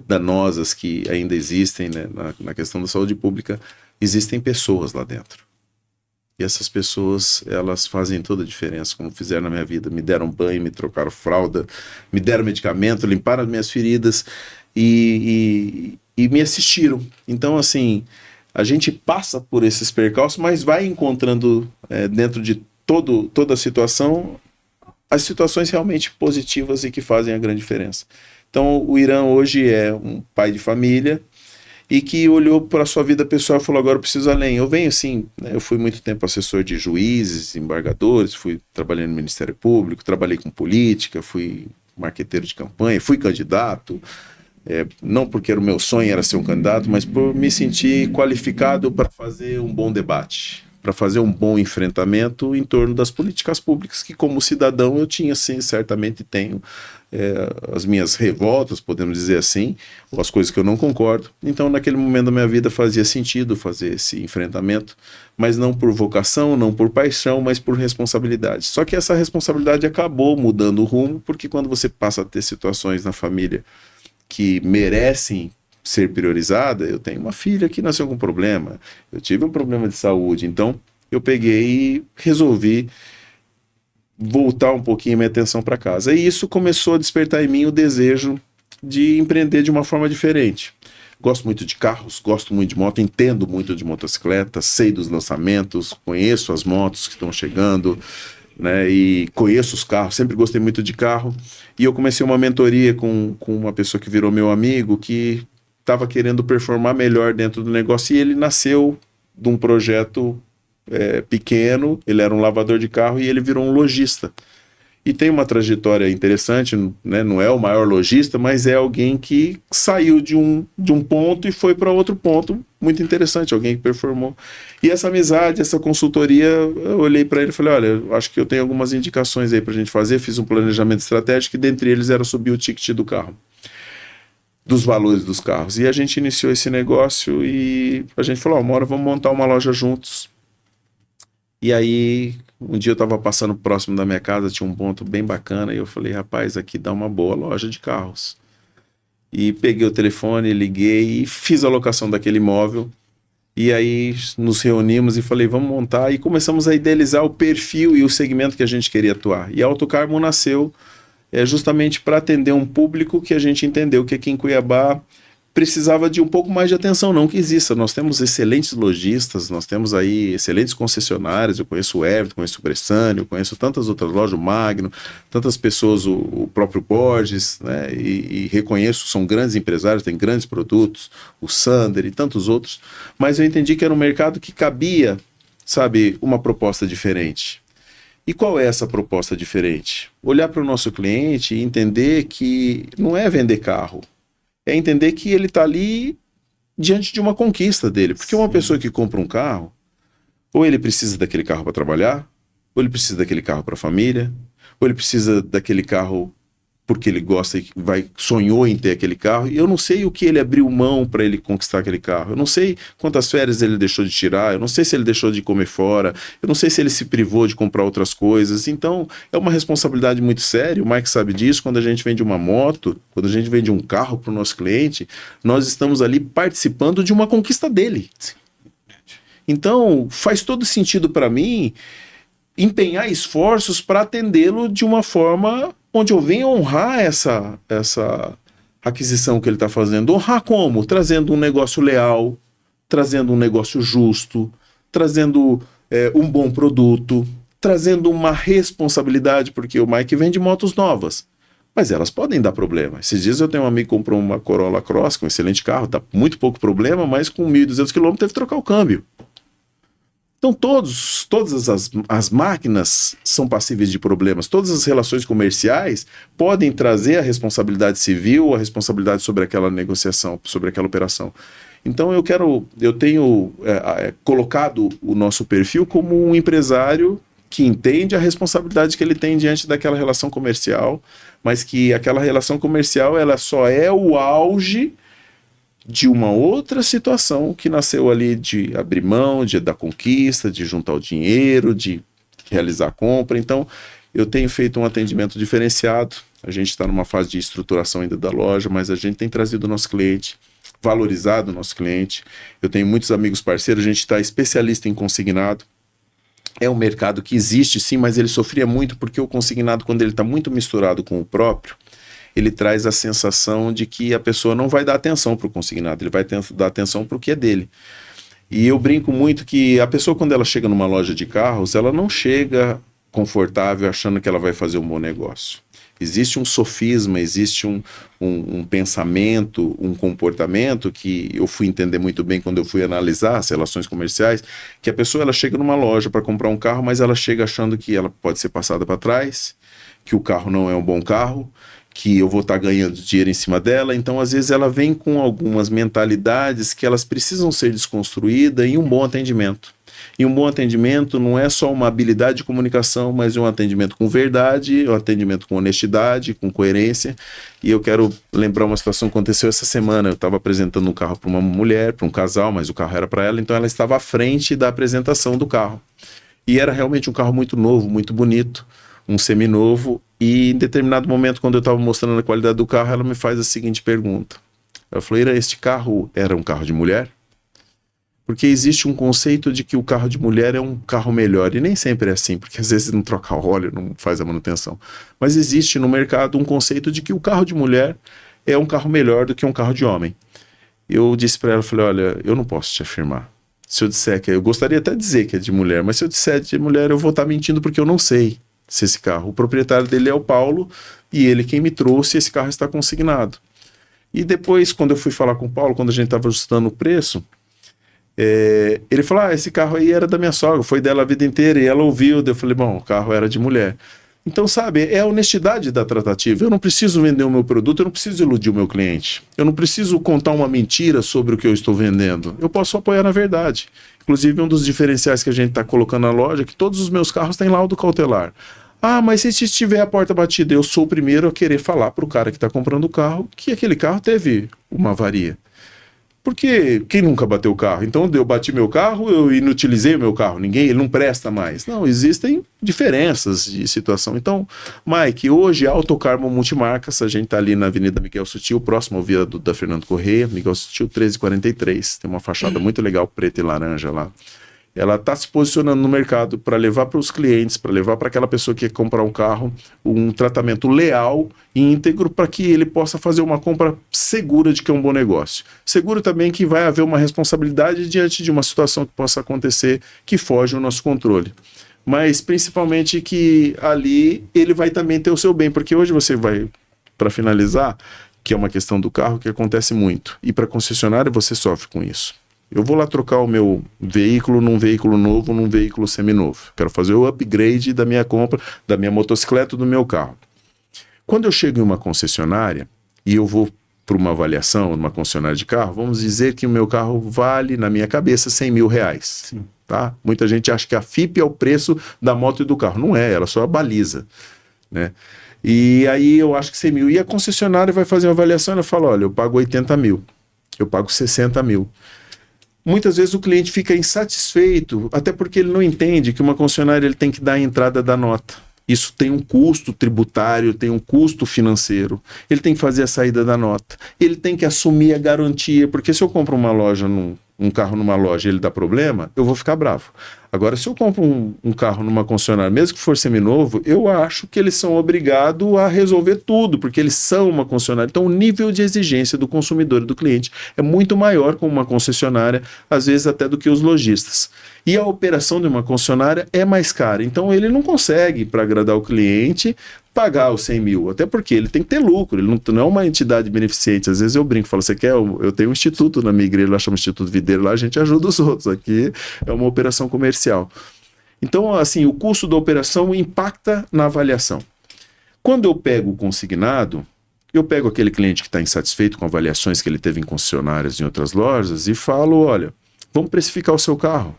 danosas que ainda existem, né, na questão da saúde pública, existem pessoas lá dentro. E essas pessoas, elas fazem toda a diferença, como fizeram na minha vida. Me deram banho, me trocaram fralda, me deram medicamento, limparam as minhas feridas e me assistiram. Então, assim, a gente passa por esses percalços, mas vai encontrando dentro de toda a situação as situações realmente positivas e que fazem a grande diferença. Então, o Irã hoje é um pai de família e que olhou para a sua vida pessoal e falou, agora eu preciso além. Eu venho assim, né, eu fui muito tempo assessor de juízes, embargadores, fui trabalhando no Ministério Público, trabalhei com política, fui marqueteiro de campanha, fui candidato, não porque era o meu sonho era ser um candidato, mas por me sentir qualificado para fazer um bom debate, para fazer um bom enfrentamento em torno das políticas públicas, que como cidadão eu tinha, sim, certamente tenho as minhas revoltas, podemos dizer assim, ou as coisas que eu não concordo. Então, naquele momento da minha vida fazia sentido fazer esse enfrentamento, mas não por vocação, não por paixão, mas por responsabilidade. Só que essa responsabilidade acabou mudando o rumo, porque quando você passa a ter situações na família que merecem ser priorizada, eu tenho uma filha que nasceu com problema, eu tive um problema de saúde, então eu peguei e resolvi voltar um pouquinho minha atenção para casa. E isso começou a despertar em mim o desejo de empreender de uma forma diferente. Gosto muito de carros, gosto muito de moto, entendo muito de motocicleta, sei dos lançamentos, conheço as motos que estão chegando, né, e conheço os carros, sempre gostei muito de carro. E eu comecei uma mentoria com uma pessoa que virou meu amigo, que estava querendo performar melhor dentro do negócio, e ele nasceu de um projeto pequeno. Ele era um lavador de carro e ele virou um lojista. E tem uma trajetória interessante, né? Não é o maior lojista, mas é alguém que saiu de um ponto e foi para outro ponto muito interessante, alguém que performou. E essa amizade, essa consultoria, eu olhei para ele e falei, olha, eu acho que eu tenho algumas indicações aí para a gente fazer. Fiz um planejamento estratégico e dentre eles era subir o ticket do carro, dos valores dos carros. E a gente iniciou esse negócio e a gente falou, uma hora vamos montar uma loja juntos. E aí, um dia eu estava passando próximo da minha casa, tinha um ponto bem bacana, e eu falei, rapaz, aqui dá uma boa loja de carros. E peguei o telefone, liguei e fiz a locação daquele imóvel. E aí nos reunimos e falei, vamos montar. E começamos a idealizar o perfil e o segmento que a gente queria atuar. E a Autocarmo nasceu justamente para atender um público que a gente entendeu que aqui em Cuiabá precisava de um pouco mais de atenção, não que exista. Nós temos excelentes lojistas, nós temos aí excelentes concessionários. Eu conheço o Everton, conheço o Bressani, eu conheço tantas outras lojas, o Magno, tantas pessoas, o próprio Borges, né? E reconheço, são grandes empresários, têm grandes produtos, o Sander e tantos outros. Mas eu entendi que era um mercado que cabia, sabe, uma proposta diferente. E qual é essa proposta diferente? Olhar para o nosso cliente e entender que não é vender carro, é entender que ele está ali diante de uma conquista dele. Porque uma pessoa que compra um carro, ou ele precisa daquele carro para trabalhar, ou ele precisa daquele carro para a família, ou ele precisa daquele carro porque ele gosta e sonhou em ter aquele carro. E eu não sei o que ele abriu mão para ele conquistar aquele carro. Eu não sei quantas férias ele deixou de tirar, eu não sei se ele deixou de comer fora, eu não sei se ele se privou de comprar outras coisas. Então, é uma responsabilidade muito séria. O Mike sabe disso. Quando a gente vende uma moto, quando a gente vende um carro para o nosso cliente, nós estamos ali participando de uma conquista dele. Então, faz todo sentido para mim empenhar esforços para atendê-lo de uma forma onde eu venho honrar essa aquisição que ele está fazendo. Honrar como? Trazendo um negócio leal, trazendo um negócio justo, trazendo um bom produto, trazendo uma responsabilidade, porque o Mike vende motos novas, mas elas podem dar problema. Esses dias eu tenho um amigo que comprou uma Corolla Cross, com um excelente carro, dá muito pouco problema, mas com 1.200 km teve que trocar o câmbio. Então todas as máquinas são passíveis de problemas, todas as relações comerciais podem trazer a responsabilidade civil, a responsabilidade sobre aquela negociação, sobre aquela operação. Então eu tenho colocado o nosso perfil como um empresário que entende a responsabilidade que ele tem diante daquela relação comercial, mas que aquela relação comercial ela só é o auge de uma outra situação que nasceu ali de abrir mão, de dar conquista, de juntar o dinheiro, de realizar a compra. Então, eu tenho feito um atendimento diferenciado. A gente está numa fase de estruturação ainda da loja, mas a gente tem trazido o nosso cliente, valorizado o nosso cliente. Eu tenho muitos amigos parceiros, a gente está especialista em consignado. É um mercado que existe sim, mas ele sofria muito porque o consignado, quando ele está muito misturado com o próprio, ele traz a sensação de que a pessoa não vai dar atenção para o consignado, ele vai dar atenção para o que é dele. E eu brinco muito que a pessoa, quando ela chega numa loja de carros, ela não chega confortável achando que ela vai fazer um bom negócio. Existe um sofisma, existe um pensamento, um comportamento que eu fui entender muito bem quando eu fui analisar as relações comerciais, que a pessoa ela chega numa loja para comprar um carro, mas ela chega achando que ela pode ser passada para trás, que o carro não é um bom carro, que eu vou estar ganhando dinheiro em cima dela. Então, às vezes, ela vem com algumas mentalidades que elas precisam ser desconstruídas em um bom atendimento. E um bom atendimento não é só uma habilidade de comunicação, mas um atendimento com verdade, um atendimento com honestidade, com coerência. E eu quero lembrar uma situação que aconteceu essa semana. Eu estava apresentando um carro para uma mulher, para um casal, mas o carro era para ela, então ela estava à frente da apresentação do carro. E era realmente um carro muito novo, muito bonito, um seminovo. E em determinado momento, quando eu estava mostrando a qualidade do carro, ela me faz a seguinte pergunta. Ela falou, Ira, este carro era um carro de mulher? Porque existe um conceito de que o carro de mulher é um carro melhor, e nem sempre é assim, porque às vezes não troca óleo, não faz a manutenção. Mas existe no mercado um conceito de que o carro de mulher é um carro melhor do que um carro de homem. Eu disse para ela, falei, olha, eu não posso te afirmar. Se eu disser que eu gostaria até de dizer que é de mulher, mas se eu disser de mulher, eu vou estar mentindo porque eu não sei se esse carro. O proprietário dele é o Paulo e ele quem me trouxe, esse carro está consignado. E depois, quando eu fui falar com o Paulo, quando a gente estava ajustando o preço, ele falou, esse carro aí era da minha sogra, foi dela a vida inteira, e ela ouviu, eu falei, bom, o carro era de mulher. Então, sabe, é a honestidade da tratativa. Eu não preciso vender o meu produto, eu não preciso iludir o meu cliente. Eu não preciso contar uma mentira sobre o que eu estou vendendo. Eu posso apoiar na verdade. Inclusive, um dos diferenciais que a gente está colocando na loja é que todos os meus carros têm laudo cautelar. Ah, mas se tiver a porta batida, eu sou o primeiro a querer falar para o cara que está comprando o carro que aquele carro teve uma avaria. Porque quem nunca bateu o carro? Então eu bati meu carro, eu inutilizei o meu carro, ele não presta mais. Não, existem diferenças de situação. Então, Mike, hoje a Autocarmo Multimarcas, a gente está ali na Avenida Miguel Sutil, próximo ao viaduto da Fernando Correia, Miguel Sutil 1343, tem uma fachada muito legal, preta e laranja lá. Ela está se posicionando no mercado para levar para os clientes, para levar para aquela pessoa que quer comprar um carro, um tratamento leal e íntegro para que ele possa fazer uma compra segura de que é um bom negócio. Seguro também que vai haver uma responsabilidade diante de uma situação que possa acontecer que foge ao nosso controle. Mas principalmente que ali ele vai também ter o seu bem, porque hoje você vai, para finalizar, que é uma questão do carro que acontece muito, e para concessionária você sofre com isso. Eu vou lá trocar o meu veículo num veículo novo, num veículo seminovo. Quero fazer o upgrade da minha compra, da minha motocicleta, do meu carro. Quando eu chego em uma concessionária e eu vou para uma avaliação numa concessionária de carro, vamos dizer que o meu carro vale, na minha cabeça, R$100 mil. Sim. Tá? Muita gente acha que a FIP é o preço da moto e do carro. Não é, ela só baliza, né? E aí eu acho que 100 mil. E a concessionária vai fazer uma avaliação e ela fala, olha, eu pago 80 mil, eu pago 60 mil. Muitas vezes o cliente fica insatisfeito, até porque ele não entende que uma concessionária ele tem que dar a entrada da nota. Isso tem um custo tributário, tem um custo financeiro. Ele tem que fazer a saída da nota. Ele tem que assumir a garantia, porque se eu compro um carro numa loja e ele dá problema, eu vou ficar bravo. Agora, se eu compro um carro numa concessionária, mesmo que for seminovo, eu acho que eles são obrigados a resolver tudo, porque eles são uma concessionária. Então, o nível de exigência do consumidor e do cliente é muito maior com uma concessionária, às vezes até do que os lojistas. E a operação de uma concessionária é mais cara. Então, ele não consegue, para agradar o cliente, pagar os 100 mil, até porque ele tem que ter lucro, ele não é uma entidade beneficente. Às vezes eu brinco, falo, você quer? Eu tenho um instituto na minha igreja, lá chama Instituto Videiro, lá a gente ajuda os outros, aqui é uma operação comercial. Então, assim, o custo da operação impacta na avaliação. Quando eu pego o consignado, eu pego aquele cliente que está insatisfeito com avaliações que ele teve em concessionárias em outras lojas e falo, olha, vamos precificar o seu carro.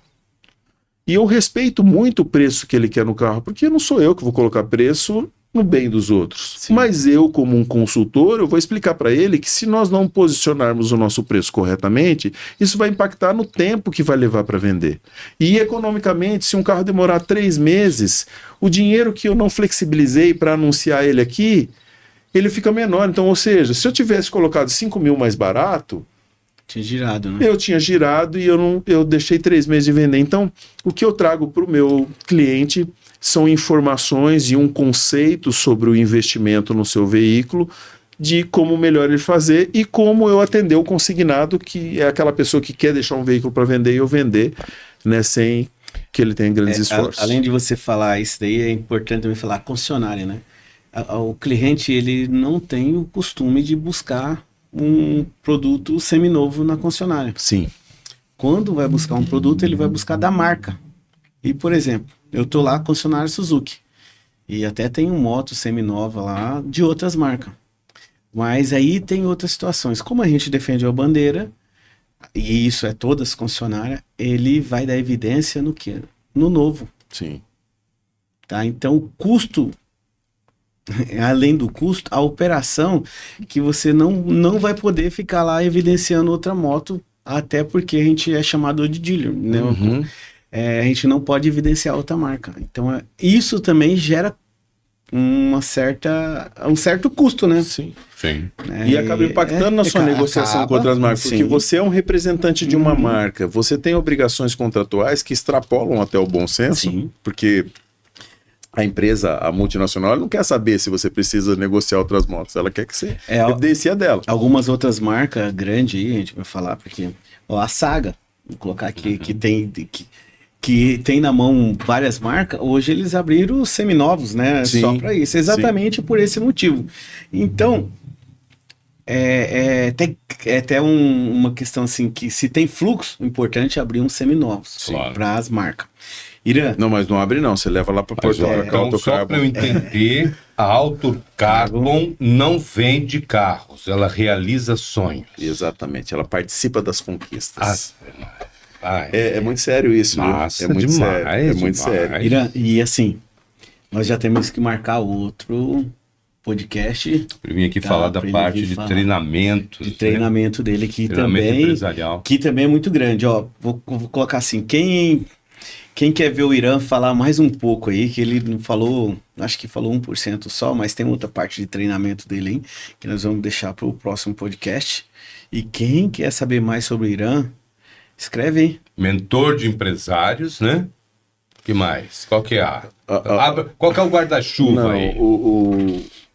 E eu respeito muito o preço que ele quer no carro, porque não sou eu que vou colocar preço no bem dos outros. Sim. Mas eu, como um consultor, eu vou explicar para ele que se nós não posicionarmos o nosso preço corretamente, isso vai impactar no tempo que vai levar para vender. E economicamente, se um carro demorar 3 meses, o dinheiro que eu não flexibilizei para anunciar ele aqui, ele fica menor. Então, ou seja, se eu tivesse colocado 5 mil mais barato,
tinha girado, né?
Eu tinha girado e eu deixei 3 meses de vender. Então, o que eu trago para o meu cliente são informações e um conceito sobre o investimento no seu veículo, de como melhor ele fazer e como eu atender o consignado, que é aquela pessoa que quer deixar um veículo para vender e eu vender, né, sem que ele tenha grandes esforços.
Além de você falar isso daí, é importante também falar a concessionária, né? O cliente, ele não tem o costume de buscar um produto seminovo na concessionária.
Sim.
Quando vai buscar um produto, ele vai buscar da marca. E, por exemplo, eu tô lá, concessionária Suzuki, e até tem um moto seminova lá de outras marcas. Mas aí tem outras situações. Como a gente defende a bandeira, e isso é todas as concessionárias, ele vai dar evidência no quê? No novo.
Sim.
Tá? Então, o custo, além do custo, a operação, que você não vai poder ficar lá evidenciando outra moto, até porque a gente é chamado de dealer, né?
Uhum.
A gente não pode evidenciar outra marca. Então, isso também gera um certo custo, né?
Sim.
Sim.
E acaba impactando na sua negociação com outras marcas, porque você é um representante de uma marca, você tem obrigações contratuais que extrapolam até o bom senso, porque a empresa, a multinacional, ela não quer saber se você precisa negociar outras motos, ela quer que você evidencie a dela.
Algumas outras marcas grandes aí, a gente vai falar, porque a Saga, vou colocar aqui, que tem na mão várias marcas, hoje eles abriram os seminovos, né?
Sim,
só para isso, exatamente por esse motivo. Então, é até uma questão assim, que se tem fluxo, o importante é abrir uns seminovos para as marcas. Irã.
Não, mas não abre não, você leva lá para Porto Alegre.
Então, só para eu entender, a Autocarbon não vende carros, ela realiza sonhos.
Exatamente, ela participa das conquistas.
Ai,
é muito sério isso,
massa,
viu? É muito
demais,
sério. É muito sério.
Irã, e assim, nós já temos que marcar outro podcast.
Eu vim aqui falar da parte de treinamento.
De treinamento dele aqui também.
Empresarial.
Que também é muito grande. Ó, vou colocar assim, quem quer ver o Irã falar mais um pouco aí, que ele não falou, acho que falou 1% só, mas tem outra parte de treinamento dele aí, que nós vamos deixar para o próximo podcast. E quem quer saber mais sobre o Irã, escreve aí.
Mentor de empresários, né? Que mais? Qual que é qual que é o guarda-chuva aí?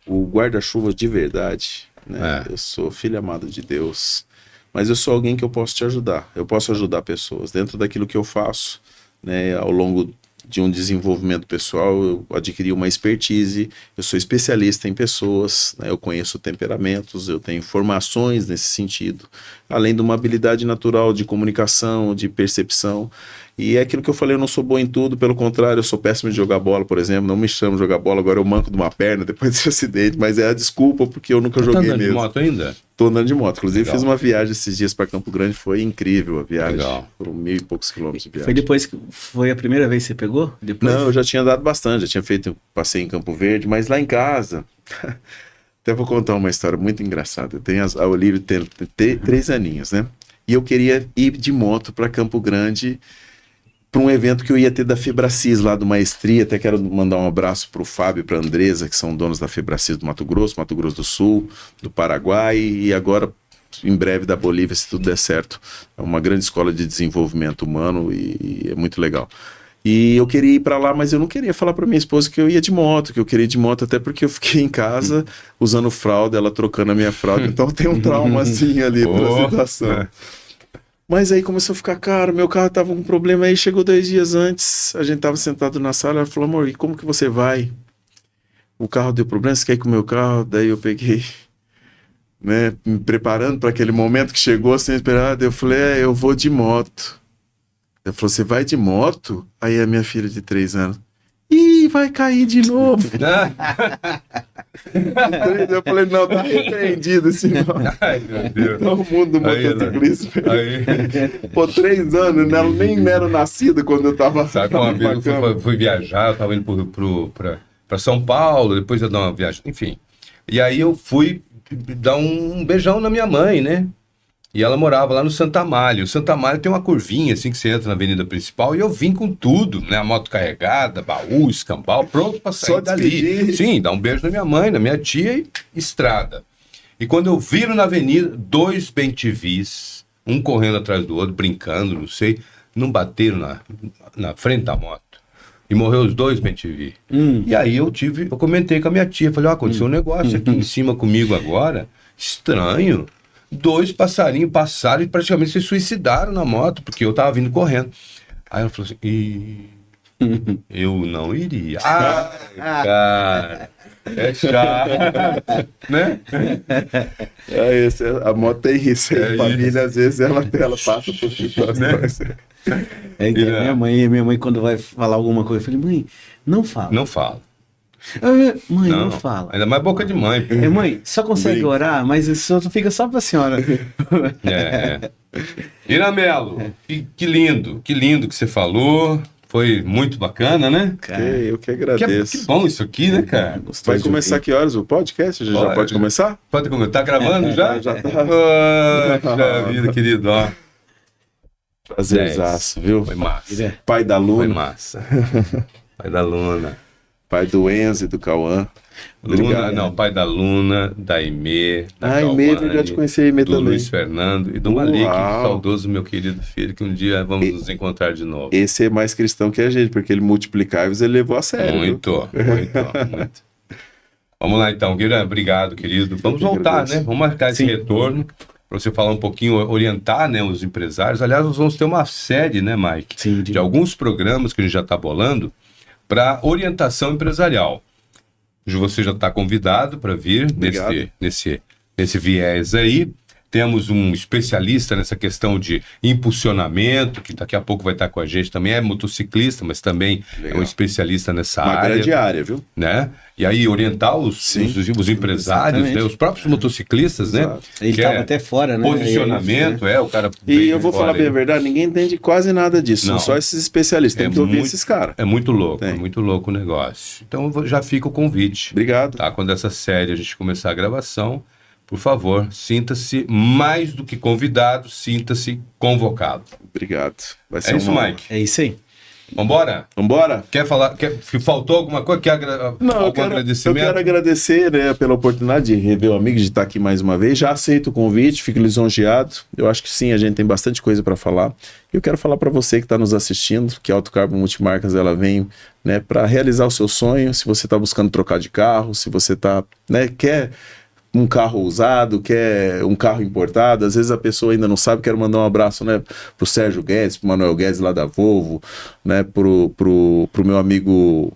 O guarda-chuva de verdade, né? Eu sou filho amado de Deus, mas eu sou alguém que eu posso te ajudar. Eu posso ajudar pessoas dentro daquilo que eu faço, né? Ao longo de um desenvolvimento pessoal, eu adquiri uma expertise, eu sou especialista em pessoas, né? Eu conheço temperamentos, eu tenho formações nesse sentido, além de uma habilidade natural de comunicação, de percepção. E é aquilo que eu falei, eu não sou bom em tudo, pelo contrário, eu sou péssimo de jogar bola, por exemplo, não me chamo de jogar bola, agora eu manco de uma perna depois desse acidente, mas é a desculpa porque eu nunca joguei mesmo. Tá andando de
moto ainda?
Tô andando de moto, inclusive fiz uma viagem esses dias para Campo Grande, foi incrível a viagem, foram 1.000 e poucos quilômetros de viagem.
Foi depois que foi a primeira vez que você pegou? Depois?
Não, eu já tinha andado bastante, já tinha feito passeio em Campo Verde, mas lá em casa, até vou contar uma história muito engraçada, a Olívia tem 3 aninhos, né? E eu queria ir de moto para Campo Grande, para um evento que eu ia ter da Febracis lá do Maestria. Até quero mandar um abraço para o Fábio e para a Andresa, que são donos da Febracis do Mato Grosso do Sul, do Paraguai e agora em breve da Bolívia, se tudo der certo. É uma grande escola de desenvolvimento humano e é muito legal. E eu queria ir para lá, mas eu não queria falar para minha esposa que eu ia de moto, que eu queria ir de moto, até porque eu fiquei em casa usando fralda, ela trocando a minha fralda, então tem um trauma assim ali pela situação. Mas aí começou a ficar caro, meu carro tava com um problema, aí chegou 2 dias antes, a gente tava sentado na sala, ela falou, amor, e como que você vai? O carro deu problema, você quer ir com o meu carro? Daí eu peguei, né, me preparando para aquele momento que chegou sem esperar, eu falei, eu vou de moto. Ela falou, você vai de moto? Aí a minha filha de 3 anos, ih, vai cair de novo. Eu falei, não, tá repreendido esse nome.
Ai, meu Deus.
Todo mundo do motociclismo. Pô, 3 anos, ela nem era nascida quando eu tava.
Sabe, uma vez eu fui viajar, eu tava indo pra São Paulo, depois eu dar uma viagem, enfim. E aí eu fui dar um beijão na minha mãe, né? E ela morava lá no Santa Amália. O Santa Amália tem uma curvinha assim que você entra na avenida principal e eu vim com tudo, né? A moto carregada, baú, escambau, pronto pra sair dali. Sim, dar um beijo na minha mãe, na minha tia e estrada. E quando eu viro na avenida, 2 bem-te-vis, um correndo atrás do outro, brincando, não sei, não bateram na frente da moto. E morreu os 2 bem-te-vi. E aí eu comentei com a minha tia, falei, aconteceu um negócio aqui em cima comigo agora, estranho. 2 passarinhos passaram e praticamente se suicidaram na moto, porque eu tava vindo correndo. Aí ela falou assim, eu não iria. Cara, é chato, né?
A moto tem isso, a família às vezes ela passa por situações.
Minha mãe quando vai falar alguma coisa, eu falei, mãe, não fala.
Não fala.
Mãe, não fala.
Ainda mais boca de mãe.
Mãe, só consegue orar, mas isso fica só pra senhora.
Irã Melo, que lindo que você falou. Foi muito bacana, né?
Eu que agradeço.
Que bom isso aqui, né, cara?
Vai começar que horas o podcast? Já pode começar?
Pode começar. Tá gravando já?
Já tá.
Poxa vida, querido. Ó.
Prazerzaço, viu?
Foi massa.
Pai da Luna.
Foi massa. Pai da Luna.
Pai do Enzo e do Cauã.
Luna, não, pai da Luna, da Aimee, da
Aimee,
Cauane,
verdade, conheci a Aimee
do
também.
Luiz Fernando e do Malik,
Uau.
saudoso meu querido filho, que um dia vamos nos encontrar de novo.
Esse é mais cristão que a gente, porque ele multiplicáveis ele levou a sério.
Muito. Vamos lá então, Guilherme, obrigado, querido. Vamos voltar, né? Vamos marcar esse retorno para você falar um pouquinho, orientar, né, os empresários. Aliás, nós vamos ter uma série, né, Mike?
Sim,
de alguns programas que a gente já está bolando para orientação empresarial. Você já está convidado para vir nesse viés aí. Temos um especialista nessa questão de impulsionamento, que daqui a pouco vai estar com a gente também. É motociclista, mas também é um especialista nessa área.
Uma grande área, viu?
Né? E aí orientar os empresários, né? Os próprios motociclistas, né?
Ele estava até fora, né?
Posicionamento, o cara...
E eu vou falar bem a verdade, ninguém entende quase nada disso. São só esses especialistas, tem que ouvir esses caras.
É muito louco o negócio. Então já fica o convite.
Obrigado.
Tá? Quando essa série a gente começar a gravação, por favor, sinta-se mais do que convidado, sinta-se convocado.
Obrigado. Vai ser
isso, Mike?
É isso aí.
Vambora?
Vambora?
Quer falar? Faltou alguma coisa? Algum agradecimento?
Eu quero agradecer, né, pela oportunidade de rever o amigo, de estar aqui mais uma vez. Já aceito o convite, fico lisonjeado. Eu acho que sim, a gente tem bastante coisa para falar. Eu quero falar para você que está nos assistindo que a Autocarbo Multimarcas ela vem, né, para realizar o seu sonho. Se você está buscando trocar de carro, se você tá, né, quer um carro usado, quer um carro importado, às vezes a pessoa ainda não sabe. Quero mandar um abraço, né, pro Sérgio Guedes, pro Manuel Guedes lá da Volvo, né, pro meu amigo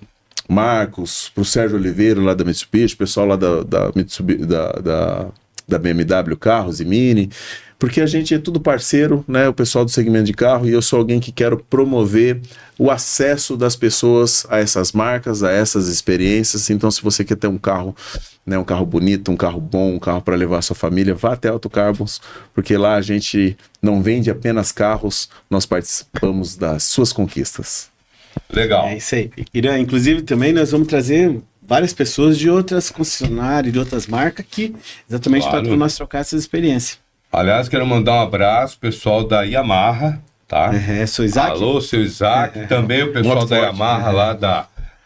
Marcos, pro Sérgio Oliveira lá da Mitsubishi, pessoal lá da Mitsubishi, da BMW Carros e Mini, porque a gente é tudo parceiro, né, o pessoal do segmento de carro, e eu sou alguém que quero promover o acesso das pessoas a essas marcas, a essas experiências. Então, se você quer ter um carro, né, um carro bonito, um carro bom, um carro para levar a sua família, vá até Autocarbons, porque lá a gente não vende apenas carros, nós participamos das suas conquistas.
Legal.
É isso aí. Irã, inclusive também nós vamos trazer várias pessoas de outras concessionárias, de outras marcas aqui, exatamente para nós trocar essas experiências.
Aliás, quero mandar um abraço pro pessoal da Yamaha, tá?
Seu Isaac.
Alô, seu Isaac. Também o pessoal da Yamaha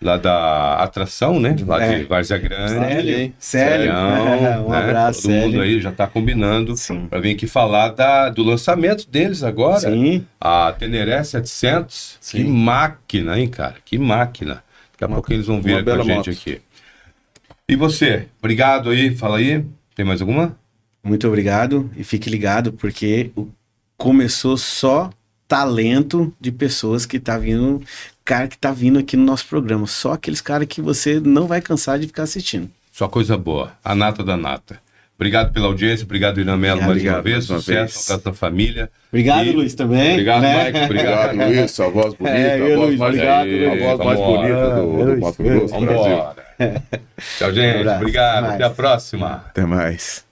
lá da atração, né? Lá de Várzea Grande.
Sério. Um abraço,
todo mundo aí já tá combinando para vir aqui falar do lançamento deles agora.
Sim.
A Teneré 700. Sim. Que máquina, hein, cara? Que máquina. Daqui a pouco eles vão vir com a gente aqui. E você? Obrigado aí. Fala aí. Tem mais alguma?
Muito obrigado e fique ligado, porque começou só talento de pessoas que tá vindo, cara que tá vindo aqui no nosso programa. Só aqueles caras que você não vai cansar de ficar assistindo.
Só coisa boa. A nata da nata. Obrigado pela audiência. Obrigado, Irã Melo, mais uma vez. Sucesso para a família.
Obrigado, Luiz, também.
Obrigado, Mike.
Obrigado, Luiz. Sua voz bonita. A voz mais bonita do Mato Grosso.
Vambora. Tchau, gente. Obrigado. Até a próxima.
Até mais.